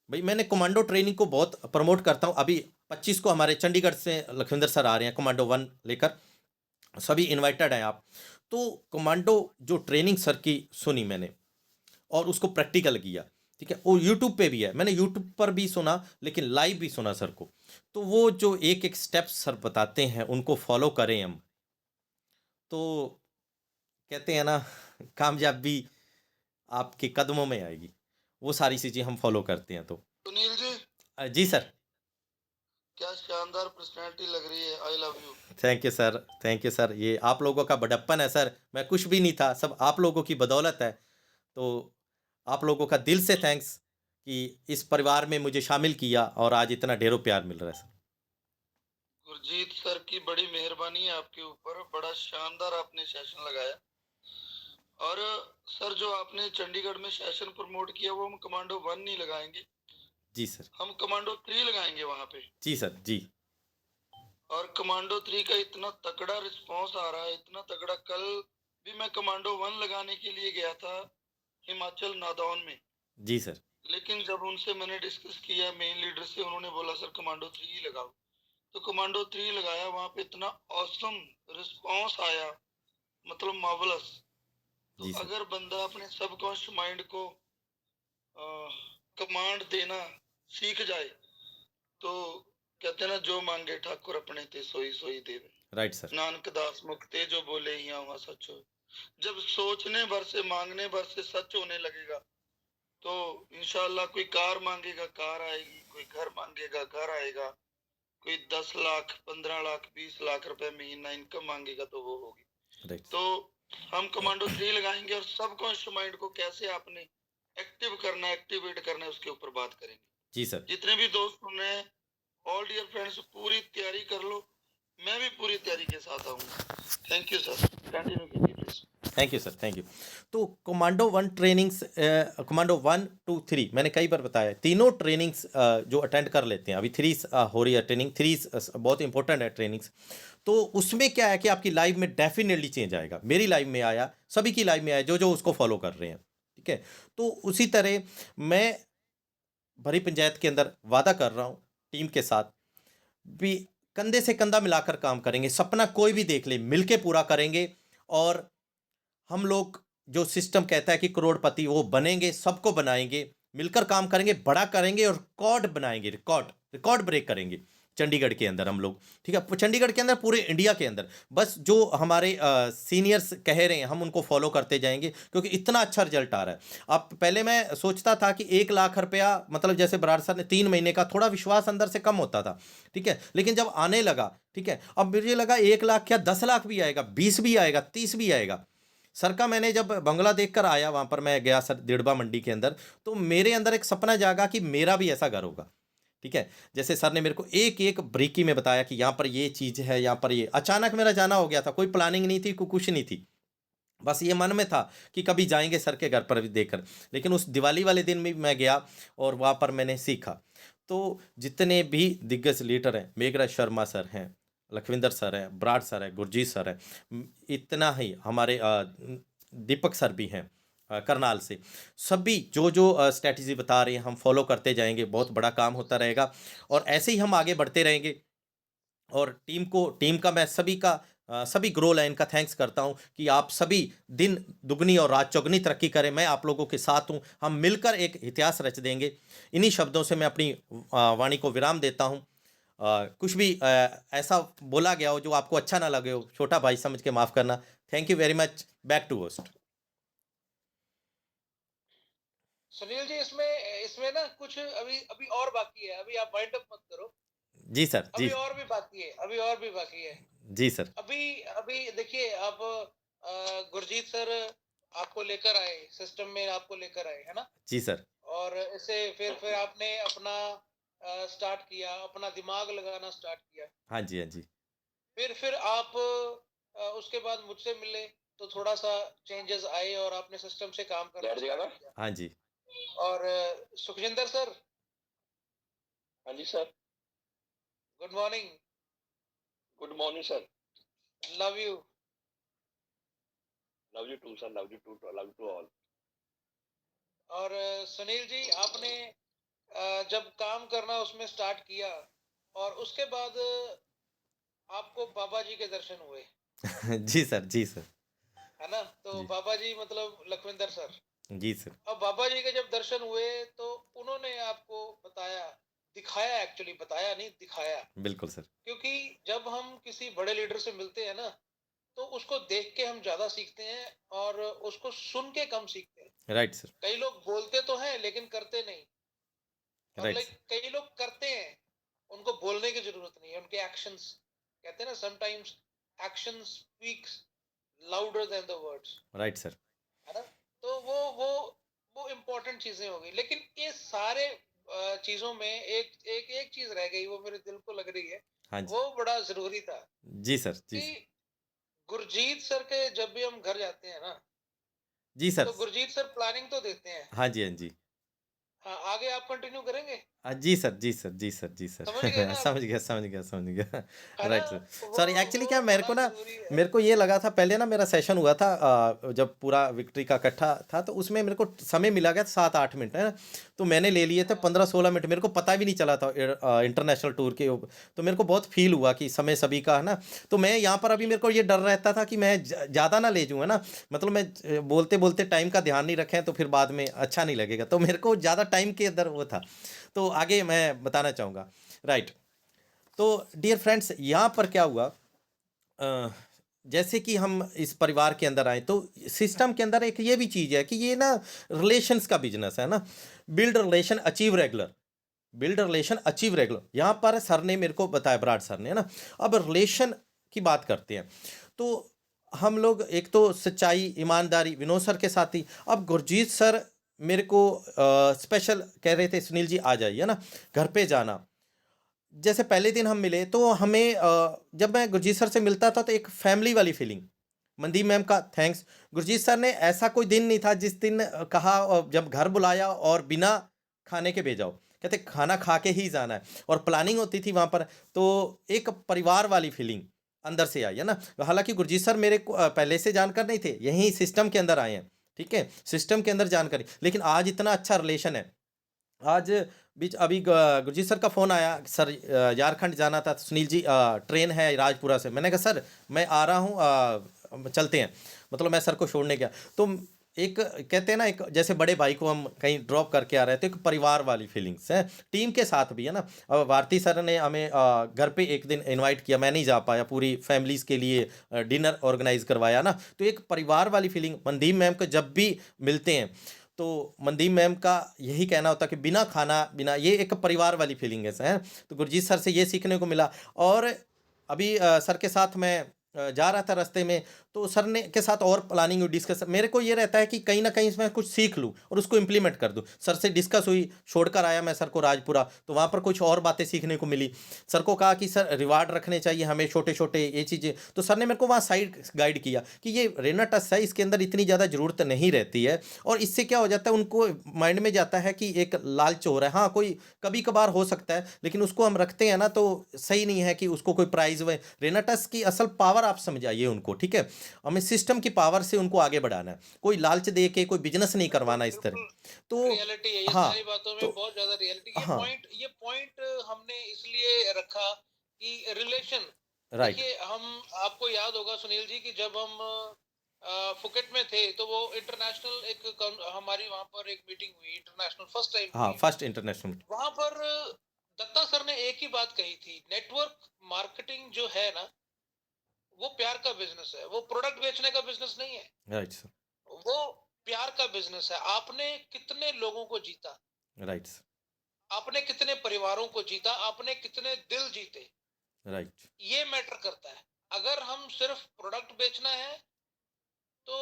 भाई मैंने कमांडो ट्रेनिंग को बहुत प्रमोट करता हूँ। अभी 25 को हमारे चंडीगढ़ से लखविंदर सर आ रहे हैं कमांडो 1 लेकर, सभी इनवाइटेड हैं आप। तो कमांडो जो ट्रेनिंग सर की सुनी मैंने और उसको प्रैक्टिकल किया, ठीक है। वो यूट्यूब पे भी है, मैंने यूट्यूब पर भी सुना लेकिन लाइव भी सुना सर को। तो वो जो एक एक स्टेप्स सर बताते हैं उनको फॉलो करें हम, तो कहते हैं ना कामयाबी आपके कदमों में आएगी। वो सारी चीज़ें हम फॉलो करते हैं। तो
सुनील जी,
जी सर।
क्या शानदार पर्सनालिटी लग रही है, I love you.
Thank you sir, thank you sir. ये आप लोगों का बड़प्पन है सर, मैं कुछ भी नहीं था, सब आप लोगों की बदौलत है। तो आप लोगों का दिल से थैंक्स कि इस परिवार में मुझे शामिल किया और आज इतना ढेरों प्यार मिल रहा है सर।
गुरजीत सर की बड़ी मेहरबानी है आपके ऊपर, बड़ा शानदार आपने सेशन लगाया। और सर जो आपने चंडीगढ़ में सेशन प्रमोट किया वो हम कमांडो 1 नहीं लगाएंगे,
जी सर।
हम कमांडो 3 लगाएंगे वहां पे।
जी सर जी।
और कमांडो 3 का इतना तगड़ा रिस्पांस आ रहा है, इतना तगड़ा। कल भी मैं कमांडो 1 लगाने के लिए गया था हिमाचल नादौन में,
जी सर।
लेकिन जब उनसे मैंने डिस्कस किया मेन लीडर से, उन्होंने बोला सर कमांडो 3 ही लगाओ। तो कमांडो 3 लगाया, वहां पे इतना ऑसम रिस्पांस आया, मतलब मार्वलस। तो
जी सर।
अगर बंदा अपने सबकॉन्शियस माइंड को कमांड देना सीख जाए तो कहते हैं ना, जो मांगे ठाकुर अपने ते सोई सोई देवे।
Right sir.
नानक दास मुक्ते जो बोले ही वहां सच हो। जब सोचने भर से मांगने भर से सच होने लगेगा तो इंशाल्लाह कोई कार मांगेगा कार आएगी, कोई घर मांगेगा घर आएगा, कोई 10 लाख 15 लाख 20 लाख रुपए महीना इनकम मांगेगा तो वो होगी।
राइट।
तो हम कमांडो 3 लगाएंगे और सबकॉन्शियस माइंड को कैसे आपने एक्टिव करना है, एक्टिवेट करना है, उसके ऊपर बात करेंगे।
जी सर।
जितने भी दोस्त सुन रहे हैं, ऑल डियर फ्रेंड्स, पूरी तैयारी कर लो, मैं भी पूरी तैयारी के साथ आऊंगा। थैंक यू सर, कंटिन्यू कीजिए please.
Thank you sir, thank you. तो कमांडो 1 ट्रेनिंग्स, कमांडो 1 2 3 मैंने कई बार बताया, तीनों ट्रेनिंग्स जो अटेंड कर लेते हैं, अभी 3 हो रही है ट्रेनिंग, 3 बहुत इंपॉर्टेंट है ट्रेनिंग्स। तो उसमें क्या है कि आपकी लाइफ में डेफिनेटली चेंज आएगा। मेरी लाइफ में आया, सभी की लाइफ में आया जो जो उसको फॉलो कर रहे हैं, ठीक है। तो उसी तरह मैं भरी पंचायत के अंदर वादा कर रहा हूँ टीम के साथ भी, कंधे से कंधा मिलाकर काम करेंगे। सपना कोई भी देख ले, मिलके पूरा करेंगे। और हम लोग जो सिस्टम कहता है कि करोड़पति, वो बनेंगे, सबको बनाएंगे, मिलकर काम करेंगे, बड़ा करेंगे और रिकॉर्ड बनाएंगे, रिकॉर्ड रिकॉर्ड ब्रेक करेंगे चंडीगढ़ के अंदर हम लोग, ठीक है। चंडीगढ़ के अंदर, पूरे इंडिया के अंदर, बस जो हमारे सीनियर्स कह रहे हैं हम उनको फॉलो करते जाएंगे, क्योंकि इतना अच्छा रिजल्ट आ रहा है। अब पहले मैं सोचता था कि 1 लाख रुपया, मतलब जैसे बराड़ सर ने 3 महीने का, थोड़ा विश्वास अंदर से कम होता था, ठीक है। लेकिन जब आने लगा, ठीक है, अब मुझे लगा 1 लाख क्या, 10 लाख भी आएगा, 20 भी आएगा, 30 भी आएगा। सर का मैंने जब बंगला देखकर आया, वहाँ पर मैं गया सर दिड़बा मंडी के अंदर, तो मेरे अंदर एक सपना जागा कि मेरा भी ऐसा घर होगा, ठीक है। जैसे सर ने मेरे को एक एक ब्रीकी में बताया कि यहाँ पर ये चीज़ है, यहाँ पर ये, अचानक मेरा जाना हो गया था, कोई प्लानिंग नहीं थी, कुछ नहीं थी, बस ये मन में था कि कभी जाएंगे सर के घर पर भी देखकर। लेकिन उस दिवाली वाले दिन भी मैं गया और वहाँ पर मैंने सीखा। तो जितने भी दिग्गज लीडर हैं, मेघराज शर्मा सर हैं, लखविंदर सर हैं, बराड़ सर हैं, गुरजीत सर हैं, इतना ही हमारे दीपक सर भी हैं करनाल से, सभी जो जो स्ट्रैटेजी बता रहे हैं हम फॉलो करते जाएंगे, बहुत बड़ा काम होता रहेगा और ऐसे ही हम आगे बढ़ते रहेंगे। और टीम का मैं सभी का सभी ग्रो लाइन का थैंक्स करता हूं कि आप सभी दिन दुगनी और रात चौगनी तरक्की करें। मैं आप लोगों के साथ हूं, हम मिलकर एक इतिहास रच देंगे। इन्हीं शब्दों से मैं अपनी वाणी को विराम देता हूं। कुछ भी ऐसा बोला गया हो जो आपको अच्छा ना लगे हो, छोटा भाई समझ के माफ़ करना। Thank you very much. Back to host.
Sunil ji, इसमें इसमें ना कुछ अभी अभी और बाकी है, अभी आप वाइंड अप मत करो।
जी सर। जी
अभी और भी बाकी है, अभी और भी बाकी है।
जी सर।
अभी अभी देखिए, आप गुरजीत सर आपको लेकर आए सिस्टम में, आपको लेकर आए, है ना।
जी सर।
और इसे फिर आपने अपना स्टार्ट किया, अपना दिमाग लगाना स्टार्ट किया।
हाँ जी, हाँ जी।
फिर आप उसके बाद मुझसे मिले, तो थोड़ा सा चेंजेस आए और आपने सिस्टम से काम करना स्टार्ट किया।
हाँ जी।
और सुखजिंदर सर,
हाँ जी sir.
Good morning.
Good morning sir.
Love you.
Love you too sir, love you too, love you too all.
और सुनील जी आपने जब काम करना उसमें स्टार्ट किया और उसके बाद आपको बाबा जी के दर्शन हुए,
जी सर, जी सर।
है ना? तो
जी,
बाबा जी मतलब लखविंदर सर।
जी सर।
अब बाबा जी के जब दर्शन हुए तो उन्होंने आपको बताया, दिखाया, एक्चुअली बताया नहीं दिखाया,
बिल्कुल सर।
क्योंकि जब हम किसी बड़े लीडर से मिलते हैं ना तो उसको देख के हम ज्यादा सीखते हैं और उसको सुन के कम सीखते हैं।
राइट सर,
कई लोग बोलते तो हैं लेकिन करते नहीं, और
राइट
लाइक
सर।
कई लोग करते हैं, उनको बोलने की जरूरत नहीं है, उनके एक्शंस, कहते हैं ना sometimes action speaks louder than the words,
right sir.
है ना? तो वो इम्पोर्टेंट चीजें हो गई, लेकिन ये सारे चीजों में एक चीज रह गई, वो मेरे दिल को लग रही है,
हाँ जी।
वो बड़ा जरूरी था
जी सर, जी
कि
सर।
गुरजीत सर के जब भी हम घर जाते हैं ना,
जी सर।
तो गुरजीत सर प्लानिंग तो देते हैं।
हाँ जी, हाँ जी।
हाँ, आगे आप कंटिन्यू करेंगे?
जी सर, जी सर, जी सर, जी सर।
समझ गए ना आप?
समझ गया, समझ गया, समझ गया।
है ना?
Right sir.
वो
सॉरी एक्चुअली क्या
वो
मेरे
बड़ा
को ना,
जरूरी है।
मेरे को ये लगा था पहले ना मेरा सेशन हुआ था, जब पूरा विक्ट्री का इकट्ठा था तो उसमें मेरे को समय मिला गया 7-8 मिनट, है ना? तो मैंने ले लिए थे
हाँ,
15-16 मिनट, मेरे को पता भी नहीं चला था इंटरनेशनल टूर के तो मेरे को बहुत फील हुआ कि समय सभी का है ना। तो मैं यहाँ पर अभी मेरे को ये डर रहता था कि मैं ज़्यादा ना ले जाऊँ, है ना? मतलब मैं बोलते बोलते टाइम का ध्यान नहीं रखें तो फिर बाद में अच्छा नहीं लगेगा, तो मेरे को ज़्यादा टाइम के अंदर वो था। तो आगे मैं बताना चाहूँगा। राइट। तो डियर फ्रेंड्स, यहाँ पर क्या हुआ, अ, जैसे कि हम इस परिवार के अंदर आए तो सिस्टम के अंदर एक ये भी चीज़ है कि ये ना रिलेशंस का बिजनेस है ना। Build relation achieve regular, build relation achieve regular, यहाँ पर सर ने मेरे को बताया, बराड़ सर ने, है ना? अब रिलेशन की बात करते हैं तो हम लोग एक तो सच्चाई ईमानदारी विनोद सर के साथ ही, अब गुरजीत सर मेरे को स्पेशल कह रहे थे सुनील जी आ जाइए ना घर पे जाना। जैसे पहले दिन हम मिले तो हमें जब मैं गुरजीत सर से मिलता था तो एक फैमिली वाली फीलिंग, मनदीप मैम का थैंक्स, गुरजीत सर ने ऐसा कोई दिन नहीं था जिस दिन कहा जब घर बुलाया और बिना खाने के भेजाओ, कहते खाना खा के ही जाना है, और प्लानिंग होती थी वहाँ पर। तो एक परिवार वाली फीलिंग अंदर से आई, है ना? हालांकि गुरजीत सर मेरे को पहले से जानकर नहीं थे, यही सिस्टम के अंदर आए हैं, ठीक है, सिस्टम के अंदर जानकारी, लेकिन आज इतना अच्छा रिलेशन है। आज बीच अभी गुरजीत सर का फ़ोन आया, सर झारखंड जाना था तो सुनील जी ट्रेन है राजपुरा से, मैंने कहा सर मैं आ रहा हूँ, चलते हैं, मतलब मैं सर को छोड़ने गया। तो एक कहते हैं ना, एक जैसे बड़े भाई को हम कहीं ड्रॉप करके आ रहे हैं तो एक परिवार वाली फीलिंग्स है, टीम के साथ भी, है ना? अब भारती सर ने हमें घर पे एक दिन इनवाइट किया, मैं नहीं जा पाया, पूरी फैमिलीज के लिए डिनर ऑर्गेनाइज करवाया ना, तो एक परिवार वाली फीलिंग। मनदीप मैम को जब भी मिलते हैं तो मनदीप मैम का यही कहना होता कि बिना खाना बिना, ये एक परिवार वाली फीलिंग है। तो गुरजीत सर से ये सीखने को मिला। और अभी सर के साथ मैं जा रहा था रास्ते में, तो सर ने के साथ और प्लानिंग हुई, डिस्कस, मेरे को ये रहता है कि कहीं ना कहीं इसमें कुछ सीख लूँ और उसको इम्प्लीमेंट कर दूँ। सर से डिस्कस हुई, छोड़कर आया मैं सर को राजपुरा, तो वहाँ पर कुछ और बातें सीखने को मिली। सर को कहा कि सर रिवार्ड रखने चाहिए हमें छोटे छोटे ये चीज़ें, तो सर ने मेरे को वहाँ साइड गाइड किया कि ये रेना टच है, इसके अंदर इतनी ज़्यादा ज़रूरत नहीं रहती है, और इससे क्या हो जाता है उनको माइंड में जाता है कि एक लालच हो रहा है, हाँ कोई कभी कभार हो सकता है, लेकिन उसको हम रखते हैं ना तो सही नहीं है कि उसको कोई प्राइज वे। रेनाटस की असल पावर आप समझाइए उनको, ठीक है? हमें सिस्टम की पावर से उनको आगे बढ़ाना है, कोई लालच दे के कोई बिजनेस नहीं
बिल्कुल
करवाना इस तरह।
बिल्कुल
तो
रियलिटी है, ये
हाँ,
सारी बातों में
तो
बहुत ज्यादा रियलिटी।
हाँ,
ये पॉइंट हमने इसलिए रखा कि रिलेशन,
राइट,
देखिए हम, आपको याद होगा सुनील जी कि जब हम फुकेट में थे तो वो इंटरनेशनल हमारी वहां पर एक मीटिंग हुई, इंटरनेशनल फर्स्ट टाइम
हाँ,
हुई।
फर्स्ट इंटरनेशनल,
वहां पर दत्ता सर ने एक ही बात कही थी, नेटवर्क मार्केटिंग जो है ना, वो प्यार का बिजनेस है, वो प्रोडक्ट बेचने का बिजनेस नहीं है,
राइट सर,
वो प्यार का बिजनेस है। आपने कितने लोगों को जीता,
राइट सर,
आपने कितने परिवारों को जीता, आपने कितने दिल जीते,
राइट,
ये मैटर करता है। अगर हम सिर्फ प्रोडक्ट बेचना है तो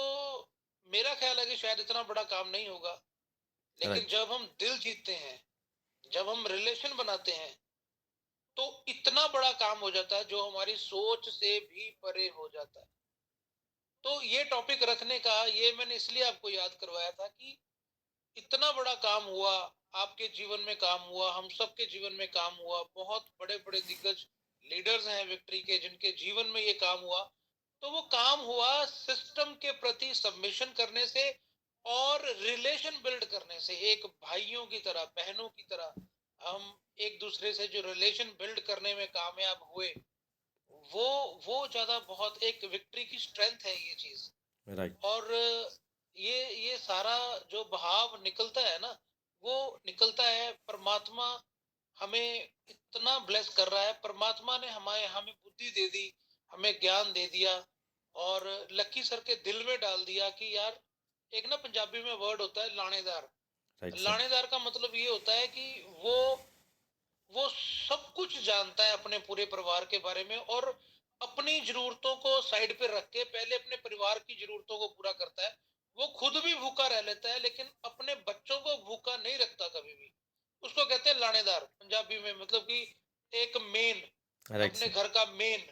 मेरा ख्याल है कि शायद इतना बड़ा काम नहीं होगा, लेकिन
राइट,
जब हम दिल जीतते हैं, जब हम रिलेशन बनाते हैं, तो इतना बड़ा काम हो जाता है जो हमारी सोच से भी परे हो जाता है। तो ये टॉपिक रखने का, ये मैंने इसलिए आपको याद करवाया था कि इतना बड़ा काम हुआ, आपके जीवन में काम हुआ, हम सबके जीवन में काम हुआ, बहुत बड़े बड़े दिग्गज लीडर्स हैं विक्ट्री के जिनके जीवन में ये काम हुआ, तो वो काम हुआ सिस्टम के प्रति सबमिशन करने से और रिलेशन बिल्ड करने से, एक भाइयों की तरह, बहनों की तरह हम एक दूसरे से जो रिलेशन बिल्ड करने में कामयाब हुए, वो ज्यादा बहुत एक विक्ट्री की स्ट्रेंथ है ये चीज।
राइट
और ये सारा जो बहाव निकलता है ना, वो निकलता है परमात्मा हमें इतना ब्लेस कर रहा है। परमात्मा ने हमें बुद्धि दे दी, हमें ज्ञान दे दिया, और लक्की सर के दिल में डाल दिया कि यार, एक ना पंजाबी में वर्ड होता है लानेदार।
राइट सर
लानेदार का मतलब ये होता है कि वो सब कुछ जानता है अपने पूरे परिवार के बारे में, और अपनी जरूरतों को साइड पे रख के पहले अपने परिवार की जरूरतों को पूरा करता है। वो खुद भी भूखा रह लेता है, लेकिन अपने बच्चों को भूखा नहीं रखता कभी भी। उसको कहते हैं लानेदार पंजाबी में, मतलब कि एक मेन,
राइट
अपने
सर
घर का मेन,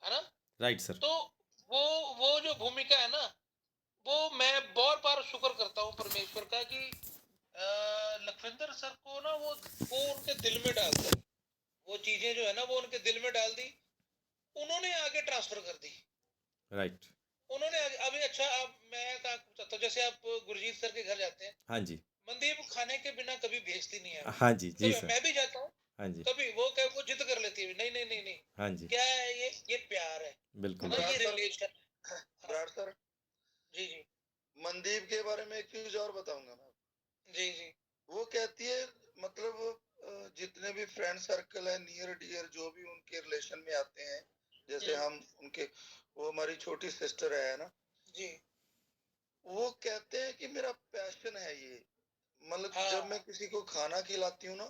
है ना।
राइट सर
तो वो वो जो भूमिका है ना, वो मैं बहुत बार शुक्र करता हूँ परमेश्वर का कि लखविंदर सर को ना वो उनके दिल में डाल दी, वो चीजें जो है ना वो उनके दिल में डाल दी, उन्होंने आगे ट्रांसफर कर दी।
राइट
अभी अच्छा, अब मैं चाहता हूँ, जैसे आप गुरजीत सर के घर जाते हैं,
हाँ जी
मनदीप खाने के बिना कभी भेजती नहीं है हमें।
हाँ जी जी
कभी
सर
मैं भी जाता हूँ,
हाँ जी
कभी वो जिद कर लेती है, नहीं नहीं नहीं नहीं,
हाँ जी
क्या है ये प्यार है
बिल्कुल
ना, ये
Brar sir,
relation.
Brar sir,
जी जी
मनदीप के बारे में एक चीज और बताऊंगा मैं।
जी जी
वो कहती है, मतलब जितने भी फ्रेंड सर्कल है, नियर डियर, जो भी उनके रिलेशन में आते हैं, जैसे हम उनके, वो हमारी छोटी सिस्टर है ना,
जी।
वो कहते हैं कि मेरा पैशन है ये। मतलब
हाँ
जब मैं किसी को खाना खिलाती हूँ ना,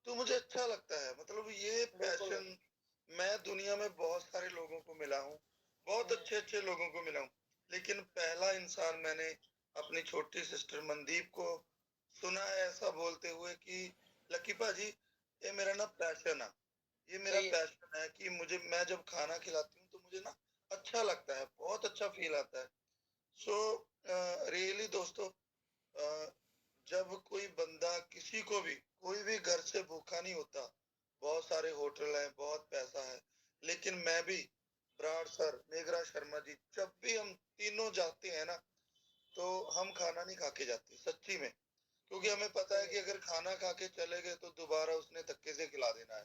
तो मुझे अच्छा लगता है। मतलब ये
बिल्कुल।
पैशन, मैं दुनिया में बहुत सारे लोगों को मिला हूँ, बहुत अच्छे अच्छे लोगों को मिला हूँ, लेकिन पहला इंसान मैंने अपनी छोटी सिस्टर मनदीप को सुना है ऐसा बोलते हुए कि लकी भाजी, ये मेरा ना पैशन है, ये मेरा
सही है।
पैशन है कि मुझे, मैं जब खाना खिलाती हूँ तो मुझे ना अच्छा लगता है, बहुत अच्छा फील आता है। सो रियली दोस्तों, जब कोई बंदा, किसी को भी, कोई भी घर से भूखा नहीं होता। बहुत सारे होटल हैं, बहुत पैसा है, लेकिन मैं भी, बराड़ सर, मेघराज शर्मा जी, जब भी हम तीनों जाते हैं ना, तो हम खाना नहीं खा के जाते, सच्ची में। क्योंकि हमें पता है कि अगर खाना खा के चले गए तो दोबारा उसने धक्के से खिला देना है।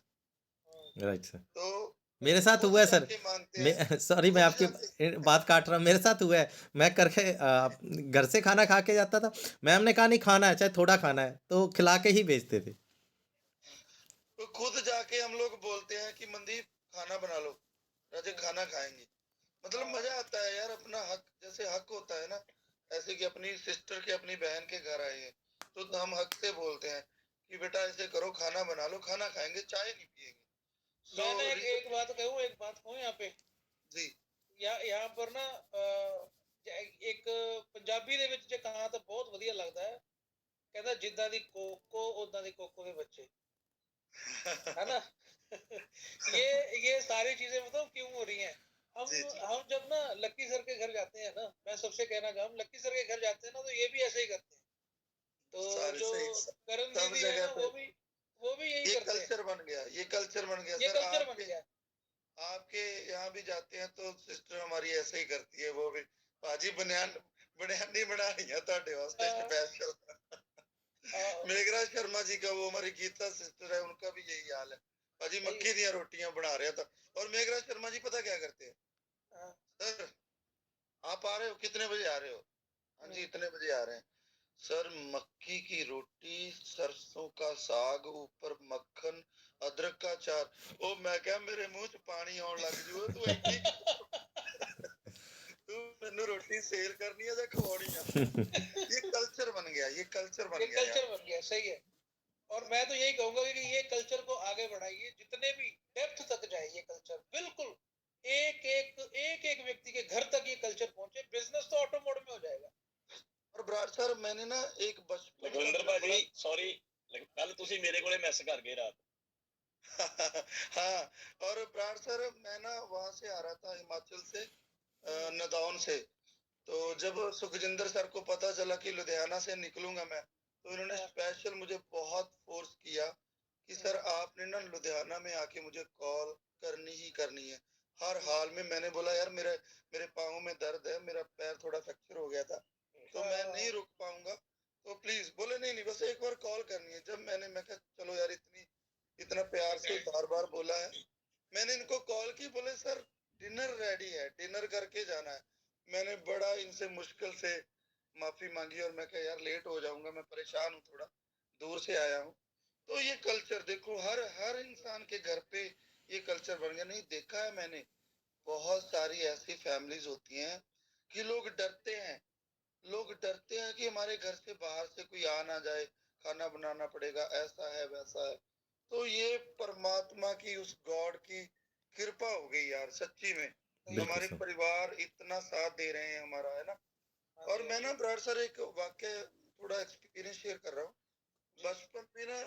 राइट सर
तो
मेरे साथ
खुद
हुआ है सर
जाके मांगते हैं,
सॉरी मैं
खुद
आपकी
जाके।
बात काट रहा हूँ मेरे साथ हुआ है मैं करके घर से खाना खा के जाता था मैम ने कहा नहीं खाना है चाहे थोड़ा खाना है तो खिला के ही भेजते थे
तो खुद जाके हम लोग बोलते हैं कि मनदीप खाना बना लो, राजे खाना खाएंगे। मतलब मजा आता है यार, अपना हक, जैसे हक होता है ना, ऐसे कि अपनी सिस्टर के, अपनी बहन के घर आए हैं, तो हम हक से बोलते हैं कि बेटा ऐसे करो, खाना बना लो, खाना खाएंगे, चाय नहीं पिएंगे।
मैं ना
सो
एक बात कहूँ यहाँ पे,
जी,
यहाँ पर ना एक पंजाबी ਦੇ ਵਿੱਚ ਜੇ ਕਹਾਂ ਤਾਂ ਬਹੁਤ ਵਧੀਆ ਲੱਗਦਾ ਹੈ, ਕਹਿੰਦਾ ਜਿੱਦਾਂ ਦੀ ਕੋਕੋ ਉਦਾਂ ਦੀ ਕੋਕੋ ਦੇ ਬੱਚੇ, है ना। ये सारी चीजें बताओ क्यों हो रही हैं। हम
जी जी,
हम जब ना लक्की सर के घर जाते हैं ना, मैं सबसे कहना चाहूँ, लक्की सर के घर जाते हैं ना, तो ये भी ऐसे ही करते हैं। तो
सारे
जो
सही,
करण
सब
दीदी है
जगह
ना,
पे
वो भी यही
ये
करते हैं।
कल्चर बन गया, ये कल्चर बन गया
ये
सर।
कल्चर बन
आपके
गया।
आपके यहाँ भी जाते हैं तो सिस्टर हमारी ऐसे ही करती है, वो भी, बाजी बनियान, बनियान नहीं बना रही है ਤੁਹਾਡੇ वास्ते
हाँ,
स्पेशल।
हाँ,
मेघराज शर्मा जी का, वो हमारी गीता सिस्टर है, उनका भी यही हाल है। भाजी
सही
मक्की
है।
दी रोटियां बना रहे था। और मेघराज शर्मा जी पता क्या करते हैं,
हाँ,
सर आप आ रहे हो, कितने बजे आ रहे हो? हाँ जी इतने बजे आ रहे हैं। सर मक्की की रोटी, सरसों का साग, ऊपर मक्खन, अदरक का अचार। ओ मैं क्या, मेरे मुंह च पानी आने लग जू, तू एडी तू मैनू रोटी सेल करनी है या खवानी है? ये कल्चर बन गया, ये कल्चर बन
ये
गया यार।
कल्चर बन गया, सही है। और मैं तो यही कहूंगा कि ये कल्चर को आगे बढ़ाइए, जितने भी डेप्थ तक जाए ये कल्चर, बिल्कुल एक व्यक्ति के घर तक ये कल्चर पहुंचे, बिजनेस तो ऑटो मोड में हो जाएगा।
और बराड़ सर, मैंने ना एक बचपन का
ਲਖਵਿੰਦਰ
मेरा
ਭਾਜੀ
बड़ा
ਸੌਰੀ ਕੱਲ ਤੁਸੀਂ ਮੇਰੇ ਕੋਲੇ ਮਿਸ ਕਰ ਗਏ ਰਾਤ
हाँ, और बराड़ सर, मैं ना वहां से आ रहा था, हिमाचल से, नदौन से। तो जब सुखजिंदर सर को पता चला कि लुधियाना से निकलूंगा मैं, तो इन्होंने स्पेशल मुझे बहुत फोर्स किया कि सर आपने ना लुधियाना में आके मुझे कॉल करनी ही करनी है, हर हाल में। मैंने बोला यार मेरे मेरे पाँव में दर्द है, मेरा पैर थोड़ा फ्रैक्चर हो गया था, तो मैं नहीं रुक पाऊंगा। प्लीज। बोले नहीं नहीं, बस एक बार कॉल करनी है। जब मैं कहा चलो यार, इतना प्यार से बार बार बोला है, मैंने इनको कॉल की। बोले सर डिनर रेडी है, डिनर करके जाना है। मैंने बड़ा इनसे मुश्किल से माफी मांगी और मैं कहा यार लेट हो जाऊंगा, मैं परेशान हूँ, थोड़ा दूर से आया हूँ। तो ये कल्चर देखो, हर हर इंसान के घर पे ये कल्चर बन गया। नहीं, देखा है मैंने, बहुत सारी ऐसी फैमिलीज होती हैं कि लोग डरते हैं कि हमारे घर से बाहर से कोई आ ना जाए, खाना बनाना पड़ेगा, ऐसा है वैसा है। तो ये परमात्मा की, उस गॉड की कृपा हो गई यार, सच्ची में।
बिल्कुल
हमारे
सर।
परिवार इतना साथ दे रहे हैं हमारा, है ना। और मैं ना ब्राड सर एक वाक्य, थोड़ा एक्सपीरियंस शेयर कर रहा हूँ। बचपन में ना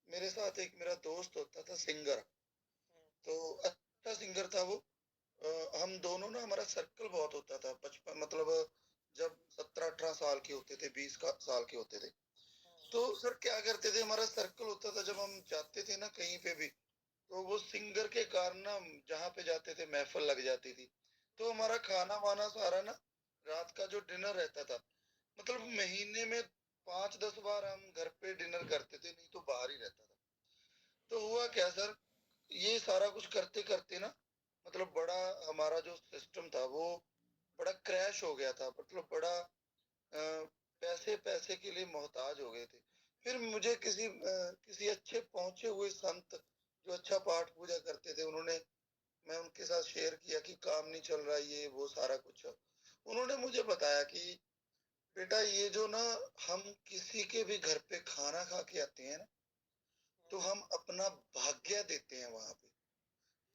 मेरे साथ एक मेरा दोस्त होता था सिंगर, तो अच्छा सिंगर था वो। हम दोनों ना, हमारा सर्कल बहुत होता था बचपन, मतलब जब 17-18 साल के होते थे, 20 साल के होते थे, तो सर क्या करते थे, हमारा सर्कल होता था, जब हम जाते थे ना कहीं पे भी, तो वो सिंगर के कारण ना, जहाँ पे जाते थे महफिल लग जाती थी। तो हमारा खाना वाना सारा ना, रात का जो डिनर रहता था, मतलब महीने में 5-10 बार हम घर पे डिनर करते थे, नहीं तो बाहर ही रहता था। तो हुआ क्या सर, ये सारा कुछ करते करते ना, मतलब बड़ा हमारा जो सिस्टम था वो बड़ा क्रैश हो गया था, मतलब बड़ा पैसे पैसे के लिए मोहताज हो गए थे। फिर मुझे किसी अच्छे पहुंचे हुए संत, जो अच्छा पाठ पूजा करते थे, मैं उनके साथ शेयर किया कि काम नहीं चल रहा, ये वो सारा कुछ। उन्होंने मुझे बताया कि बेटा, ये जो ना, हम किसी के भी घर पे खाना खा के आते हैं ना, तो हम अपना भाग्य देते हैं वहां पे।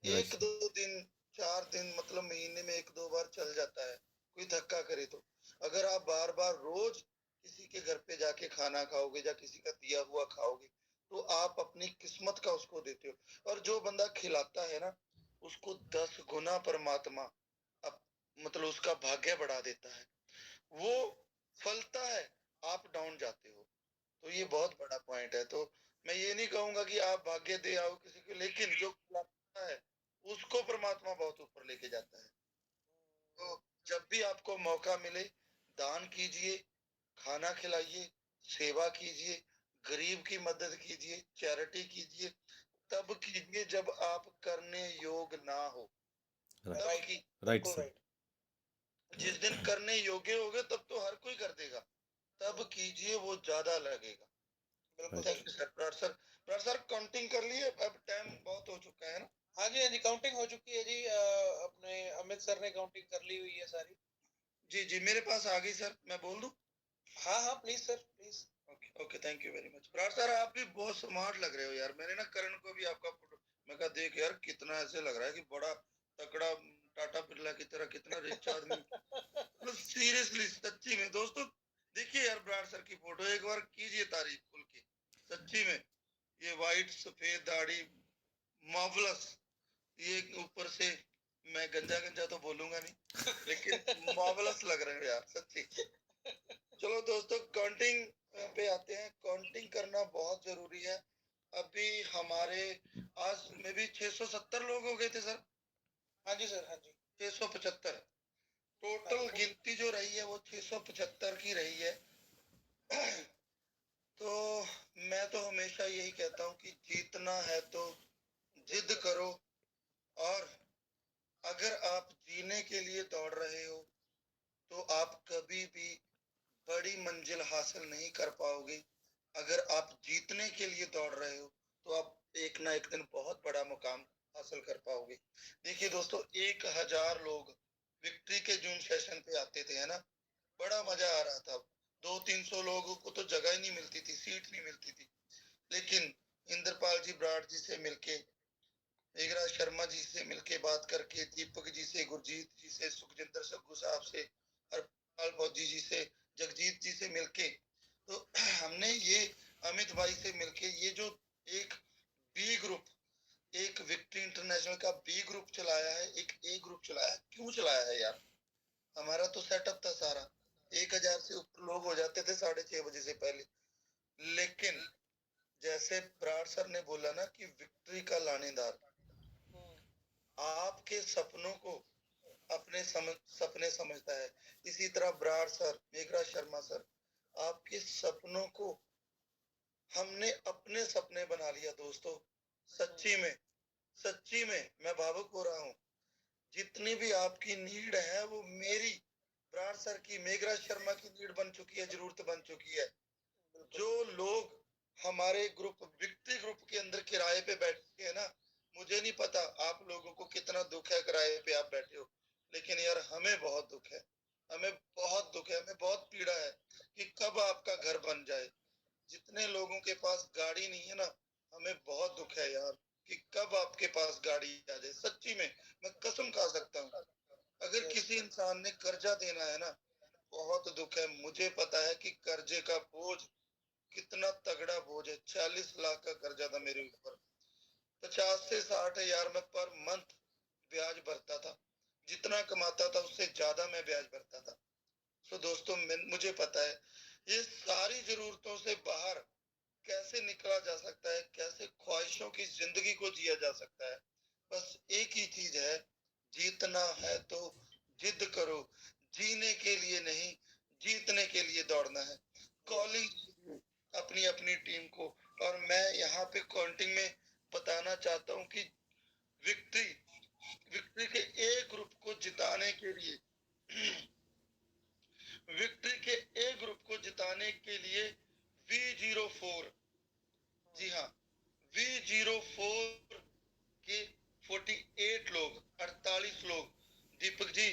राइट
एक
सर।
दो दिन, 4 दिन, मतलब महीने में 1-2 बार चल जाता है, कोई धक्का करे तो। अगर आप बार बार रोज किसी के घर पे जाके खाना खाओगे या किसी का दिया हुआ खाओगे, तो आप अपनी किस्मत का उसको देते हो। और जो बंदा खिलाता है ना, उसको 10 गुना परमात्मा अब, मतलब उसका भाग्य बढ़ा देता है। वो फलता है, आप डाउन जाते हो। तो ये बहुत बड़ा पॉइंट है। तो मैं ये नहीं कहूंगा कि आप भाग्य दे आओ किसी को, लेकिन जो खिलाता है उसको परमात्मा बहुत ऊपर लेके जाता है। तो जब भी आपको मौका मिले, दान कीजिए, खाना खिलाइए, सेवा कीजिए, गरीब की मदद कीजिए, चैरिटी कीजिए। तब कीजिए जब आप करने योग्य ना हो, तब
राइट।
की।
Right sir.
जिस दिन करने योग्य होगे तब तो हर कोई कर देगा, तब कीजिए, वो ज्यादा लगेगा। बिल्कुल।
Right.
Thank you sir. Brar sir counting कर लिए, अब टाइम बहुत हो चुका है ना।
हाँ जी काउंटिंग हो चुकी है जी। अपने अमित सर ने काउंटिंग कर ली हुई है सारी।
जी जी, मेरे पास आ गई सर, मैं बोल दूं?
हाँ हाँ please sir please.
Okay okay, thank you very much. Brar sir आप भी बहुत स्मार्ट लग रहे हो यार। मैंने ना करण को भी आपका फोटो, मैं कहा देख यार, कितना ऐसे लग रहा है कि बड़ा तकड़ा, टाटा बिरला की तरह, कितना रिच आदमी। मतलब सीरियसली, सच्ची में दोस्तों, देखिए यार ब्राड सर की फोटो, एक बार कीजिए तारीफ खुल के, सच्ची में। ये वाइट सफेद दाढ़ी, मार्वलस। ये ऊपर से, मैं गंजा गंजा तो बोलूंगा नहीं, लेकिन मार्वलस लग रहे हो यार, सच्ची। चलो दोस्तों, काउंटिंग पे आते हैं। काउंटिंग करना बहुत जरूरी है। अभी हमारे आज में भी 670 लोग हो गए थे सर।
हाँ जी सर हाँ जी।
675 टोटल गिनती जो रही है वो 675 की रही है। तो मैं तो हमेशा यही कहता हूँ कि जीतना है तो जिद करो, और अगर आप जीने के लिए दौड़ रहे हो तो आप कभी भी बड़ी मंजिल हासिल नहीं कर पाओगे। अगर आप जीतने के लिए दौड़ रहे हो तो आप एक ना एक दिन बहुत बड़ा मुकाम हासिल कर पाओगे। देखिए दोस्तों, 1000 लोग विक्ट्री के जूम सेशन पे आते थे, है ना। बड़ा मजा आ रहा था। 200-300 लोगों को तो जगह ही नहीं मिलती थी, सीट नहीं मिलती थी। लेकिन इंद्रपाल जी ब्राड जी से मिलके, मेघराज शर्मा जी से मिलके बात करके, दीपक जी से, गुरजीत जी से, सुखजिंदर सग्गू साहब से, हरपाल फौजी जी से, जगजीत जी से मिलके, तो हमने ये अमित भाई से मिलके, ये जो एक बी ग्रुप, एक विक्ट्री इंटरनेशनल का बी ग्रुप चलाया है, एक ए ग्रुप चलाया है। क्यों चलाया है यार? हमारा तो सेटअप था सारा, 1000 से ऊपर लोग हो जाते थे 6:30 बजे से पहले। लेकिन जैसे ब्राड सर ने बोला ना कि विक्ट्री का लानेदार आपके सपनों को अपने सपने समझता है, इसी तरह ब्राड सर, मेघराज शर्मा सर आपके सपनों को हमने अपने सपने बना लिया दोस्तों। सच्ची में मैं भावुक हो रहा हूँ। जितनी भी आपकी नीड है वो मेरी, ब्रार सर की, मेघराज शर्मा की नीड बन चुकी है, जरूरत बन चुकी है। जो लोग हमारे ग्रुप, विक्ट्री ग्रुप के अंदर किराए पे बैठे हैं ना, मुझे नहीं पता आप लोगों को कितना दुख है किराए पे आप बैठे हो, लेकिन यार हमें बहुत दुख है, हमें बहुत दुख है, हमें बहुत पीड़ा है कि कब आपका घर बन जाए। जितने लोगों के पास गाड़ी नहीं है ना, हमें बहुत दुख है यार कि कब आपके पास गाड़ी आ जाए। सच्ची में मैं कसम खा सकता हूँ, अगर किसी इंसान ने कर्जा देना है ना, बहुत दुख है। मुझे पता है कि कर्जे का बोझ कितना तगड़ा बोझ है। 40 लाख का कर्जा था मेरे ऊपर। 50 से 60 हजार में पर मंथ ब्याज भरता था। जितना कमाता था उससे ज्यादा मैं ब्याज भरता था। तो दोस्तों मुझे पता है ये सारी जरूरतों से बाहर कैसे निकला जा सकता है, कैसे ख्वाहिशों की जिंदगी को जिया जा सकता है। बस एक ही चीज है, जीतना है तो जिद करो, जीने के लिए नहीं जीतने के लिए दौड़ना है। कॉलिंग अपनी अपनी टीम को, और मैं यहाँ पे काउंटिंग में बताना चाहता हूँ कि विक्ट्री विक्ट्री के ए ग्रुप को जिताने के लिए विक्ट्री के ए ग्रुप को जिताने के लिए V04, जी हाँ, V04 के 48 लोग, 48 लोग, दीपक जी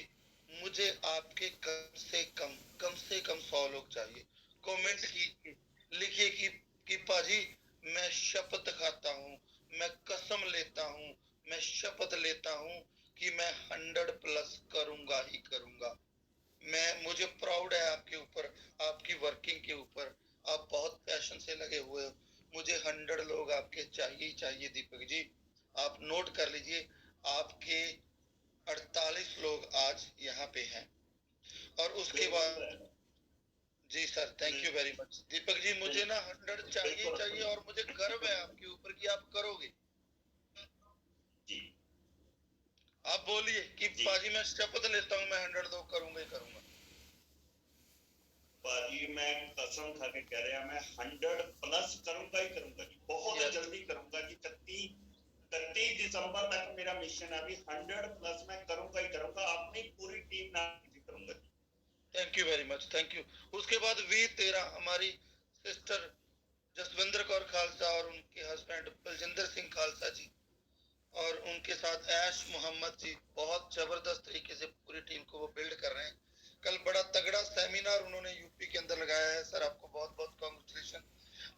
मुझे आपके कम से कम 100 लोग चाहिए। कमेंट कीजिए, लिखिए कि पाजी मैं शपथ खाता हूँ, मैं कसम लेता हूँ, मैं शपथ लेता हूँ कि मैं 100+ करूंगा ही करूंगा। मुझे प्राउड है आपके ऊपर, आपकी वर्किंग के ऊपर। आप बहुत पैशन से लगे हुए हो। मुझे 100 लोग आपके चाहिए ही चाहिए दीपक जी। आप नोट कर लीजिए, आपके 48 लोग आज यहाँ पे हैं। और उसके बाद जी sir, thank you very much Deepak ji. मुझे ना 100 चाहिए और मुझे गर्व है आपके ऊपर कि आप करोगे। आप बोलिए कि पाजी मैं शपथ लेता हूँ, मैं 100 लोग करूंगा ही करूंगा।
भाजी मैं कसम खा के कह रहा, मैं 100+ करूंगा ही करूंगा जी, बहुत जल्दी करूंगा जी। 31 दिसंबर तक मेरा मिशन है अभी। 100+ मैं करूंगा ही करूंगा, अपनी पूरी टीम नाम करूंगा जी।
Thank you very much, thank you. उसके बाद V13 हमारी सिस्टर जसविंदर कौर खालसा और उनके हस्बैंड बलजिंदर सिंह खालसा जी, और उनके साथ ऐश मोहम्मद जी, बहुत जबरदस्त तरीके से पूरी टीम को वो बिल्ड कर रहे हैं। कल बड़ा तगड़ा सेमिनार उन्होंने यूपी के अंदर लगाया है। सर आपको बहुत बहुत कांग्रेचुलेशन।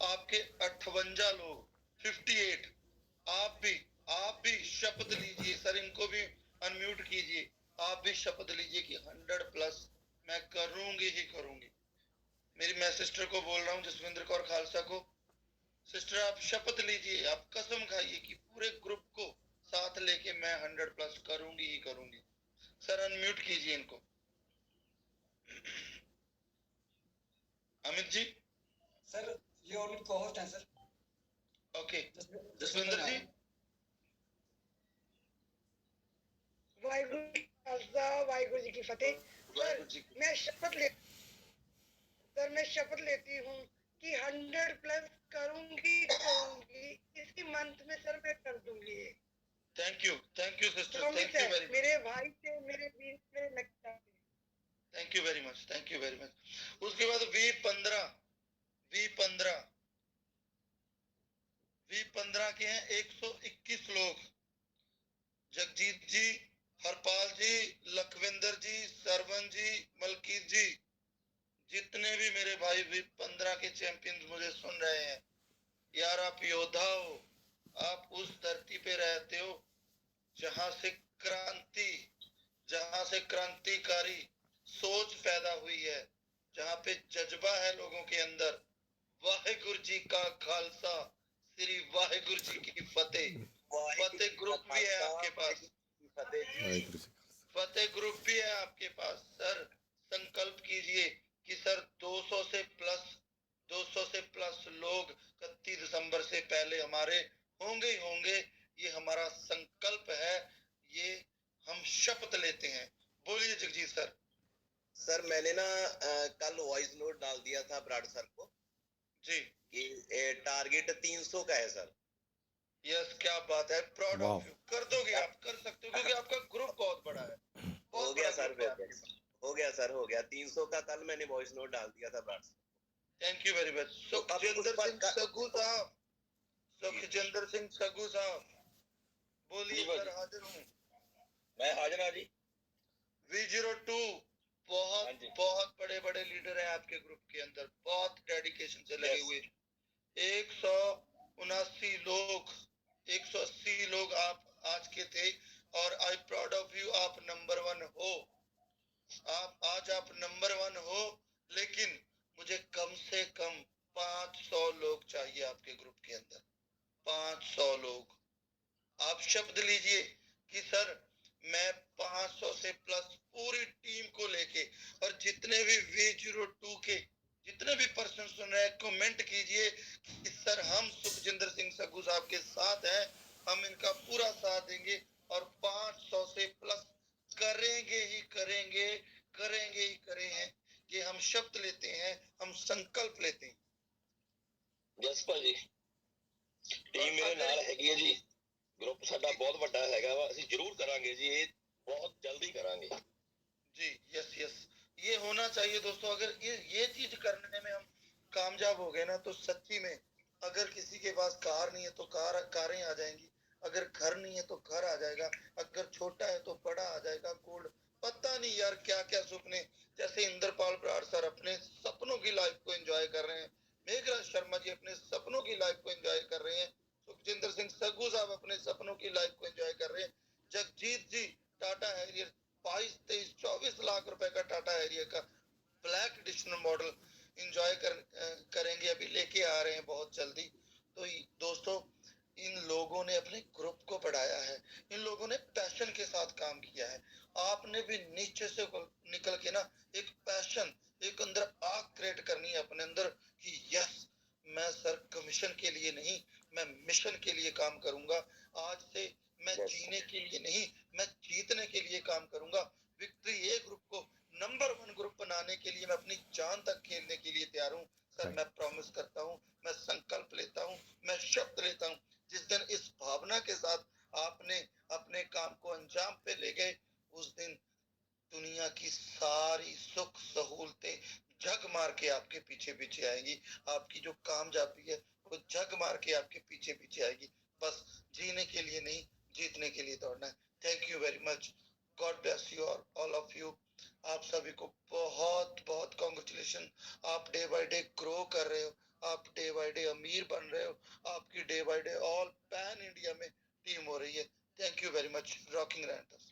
आपके 58 लोग, 58, आप भी शपथ लीजिए। सर इनको भी अनम्यूट कीजिए। आप भी शपथ लीजिए कि 100+ मैं करूंगी ही करूंगी। मैं सिस्टर को बोल रहा हूँ, जसविंदर कौर खालसा को, सिस्टर आप शपथ लीजिए, आप कसम खाइए कि पूरे ग्रुप को साथ लेके मैं 100+ करूंगी ही करूंगी। सर अनम्यूट कीजिए इनको। अमित जी
सर ये और को होस्ट हैं सर।
ओके, जसविंदर जी।
वाहिगुरु जी का खालसा, वाहिगुरु जी की फतेह।
वाहिगुरु जी
सर मैं शपथ लेती हूँ कि 100+ करूंगी इसी मंथ में सर, मैं कर दूंगी।
Thank you sister,
promise
thank you
है
वेरी मच,
मेरे भाई से, मेरे वीर से लगता है।
Thank you very much, thank you very much. उसके बाद V15 के हैं 121 लोग। जगजीत जी, हरपाल जी, लखविंदर जी, सरवन जी, मलकीत जी, जितने भी मेरे भाई V15 के चैंपियंस मुझे सुन रहे हैं, यार आप योद्धा हो। आप उस धरती पे रहते हो जहां से क्रांतिकारी सोच पैदा हुई है, जहां पे जज्बा है लोगों के अंदर। वाहिगुरु जी का खालसा, श्री वाहिगुरु जी की फतेह। फतेह ग्रुप भी है आपके पास, फतेह ग्रुप भी है आपके पास। सर संकल्प कीजिए कि सर 200 से प्लस लोग 31 दिसंबर से पहले हमारे होंगे ही होंगे। ये हमारा संकल्प है, ये हम शपथ लेते हैं। बोलिए जगजीत सर।
सर मैंने ना कल वॉइस नोट डाल दिया था ब्राड सर को
जी
कि टारगेट 300 का है सर।
यस, क्या बात है, प्राउड
वाह।
Of you. कर दोगे, आप कर सकते हो क्योंकि आपका ग्रुप बहुत बड़ा है,
हो
बहुत
गया
बड़ा
सर,
ग्रुप है आपके पास।
हो गया सर, हो गया 300 का कल मैंने वॉइस नोट डाल दिया था Brar sir.
Thank you very much.
तो अब उस
सुखजिंदर
पर
सिंह सगू साहब, सुखजिंदर सिंह सगू साहब, बोलिए
जी,
सर, हाजिर हूँ।
मैं हाजिर हाँ जी।
V02
हाँ
बहुत
जी।
बहुत बड़े बड़े लीडर हैं आपके ग्रुप के अंदर, बहुत डेडिकेशन से लगे
Yes.
हुए। 179 लोग, 180 लोग आप आज के थे, और आई प्राउड ऑफ यू, आप नंबर 1 हो। आज आप नंबर 1 हो, लेकिन मुझे कम से कम 500 लोग चाहिए आपके ग्रुप के अंदर, 500 लोग। आप शब्द लीजिए कि सर मैं 500 से प्लस पूरी टीम को लेके, और जितने भी V02 के जितने भी पर्सन सुन रहे हैं, कमेंट कीजिए कि सर हम सुखजिंदर सिंह सग्गू साहब के साथ हैं, हम इनका पूरा साथ देंगे, और 500 से प्लस करेंगे ही करेंगे, करेंगे ही करेंगे। ये हम शब्द लेते हैं, हम संकल्प लेते हैं।
यस भाजी, टीम मेरे नाल हैगी है जी, ग्रुप साਡਾ बहुत ਵੱਡਾ ਹੈਗਾ ਵਾ, ਅਸੀਂ ਜ਼ਰੂਰ ਕਰਾਂਗੇ ਜੀ, ਇਹ ਬਹੁਤ ਜਲਦੀ ਕਰਾਂਗੇ
जी। यस यस, ये होना चाहिए दोस्तों। अगर ये चीज करने में हम कामयाब हो गए ना, तो सच्ची में अगर किसी के पास कार नहीं है तो कारें आ जाएंगी, अगर घर नहीं है तो घर आ जाएगा, अगर छोटा है तो बड़ा आ जाएगा, गोल्ड। पता नहीं यार क्या क्या सपने, जैसे इंद्रपाल बराड़ सर अपने सपनों की लाइफ को एंजॉय कर रहे हैं, मेघराज शर्मा जी अपने सपनों की लाइफ को एंजॉय कर रहे हैं, सुखजिंदर सिंह सग्गू साहब अपने सपनों की लाइफ को एंजॉय कर रहे हैं, जगजीत जी टाटा हैरियर 22-23-24 लाख रुपए का टाटा हैरियर का ब्लैक एडिशनल मॉडल एंजॉय करेंगे, अभी लेके आ रहे हैं बहुत जल्दी। तो दोस्तों, इन लोगों ने अपने ग्रुप को बढ़ाया है, इन लोगों ने पैशन के साथ काम किया है। आपने भी नीचे से निकल के ना एक पैशन, एक अंदर आग क्रिएट करनी है अपने अंदर कि यस, मैं सर कमीशन के लिए नहीं, मैं मिशन के लिए काम करूंगा। आज से मैं जीने के लिए नहीं, मैं जीतने के लिए काम करूंगा। विक्ट्री ए ग्रुप को नंबर 1 ग्रुप बनाने के लिए मैं अपनी जान तक खेलने के लिए तैयार हूँ सर। मैं प्रॉमिस करता हूँ, मैं संकल्प लेता हूँ, मैं शब्द लेता हूँ, जिस दिन इस भावना के साथ आपने अपने काम को अंजाम पे ले गए, उस दिन दुनिया की सारी सुख सहूलतें झक मार के आपके पीछे पीछे आएंगी। आपकी जो कामयाबी है वो झक मार के आपके पीछे पीछे आएगी। बस जीने के लिए नहीं, जीतने के लिए दौड़ना है। Thank you very much, God bless you all of you. आप सभी को बहुत बहुत कॉन्ग्रेचुलेशन। आप डे बाय डे ग्रो कर रहे हो, आप डे बाय डे अमीर बन रहे हो, आपकी day by day all pan India में टीम हो रही है। Thank you very much, rocking ranters.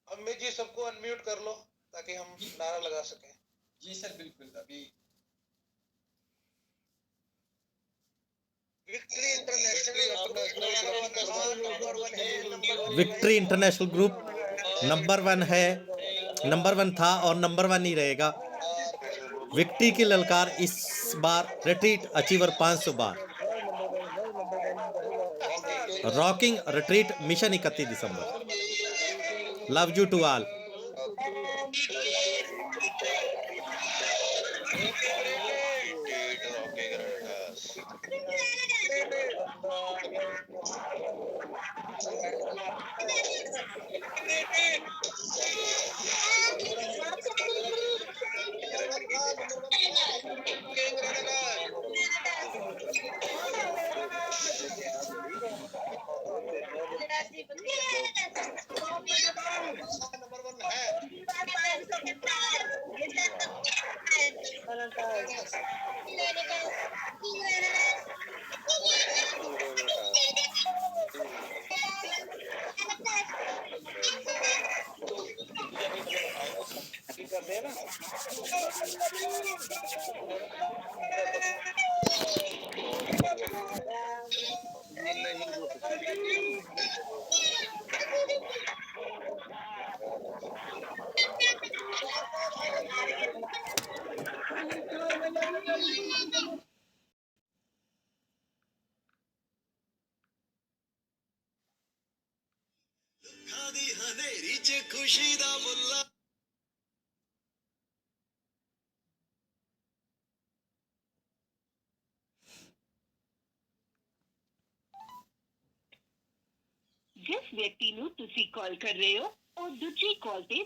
Amit ji सबको अनम्यूट कर लो ताकि हम नारा लगा सकें।
जी सर, बिल्कुल। अभी
विक्ट्री इंटरनेशनल ग्रुप नंबर 1 है, नंबर 1 था और नंबर 1 ही रहेगा। विक्ट्री की ललकार इस बार रिट्रीट अचीवर 500 बार, रॉकिंग रिट्रीट मिशन 31 दिसंबर। Love you too all.
ਹਨੇਰੀ 'ਚ ਖੁਸ਼ੀ ਦਾ ਬੁੱਲਾ ਜਿਸ ਵਿਅਕਤੀ ਨੂੰ ਤੁਸੀਂ ਕਾਲ ਕਰ ਰਹੇ ਹੋ ਉਹ ਦੂਜੀ ਕਾਲ ਤੇ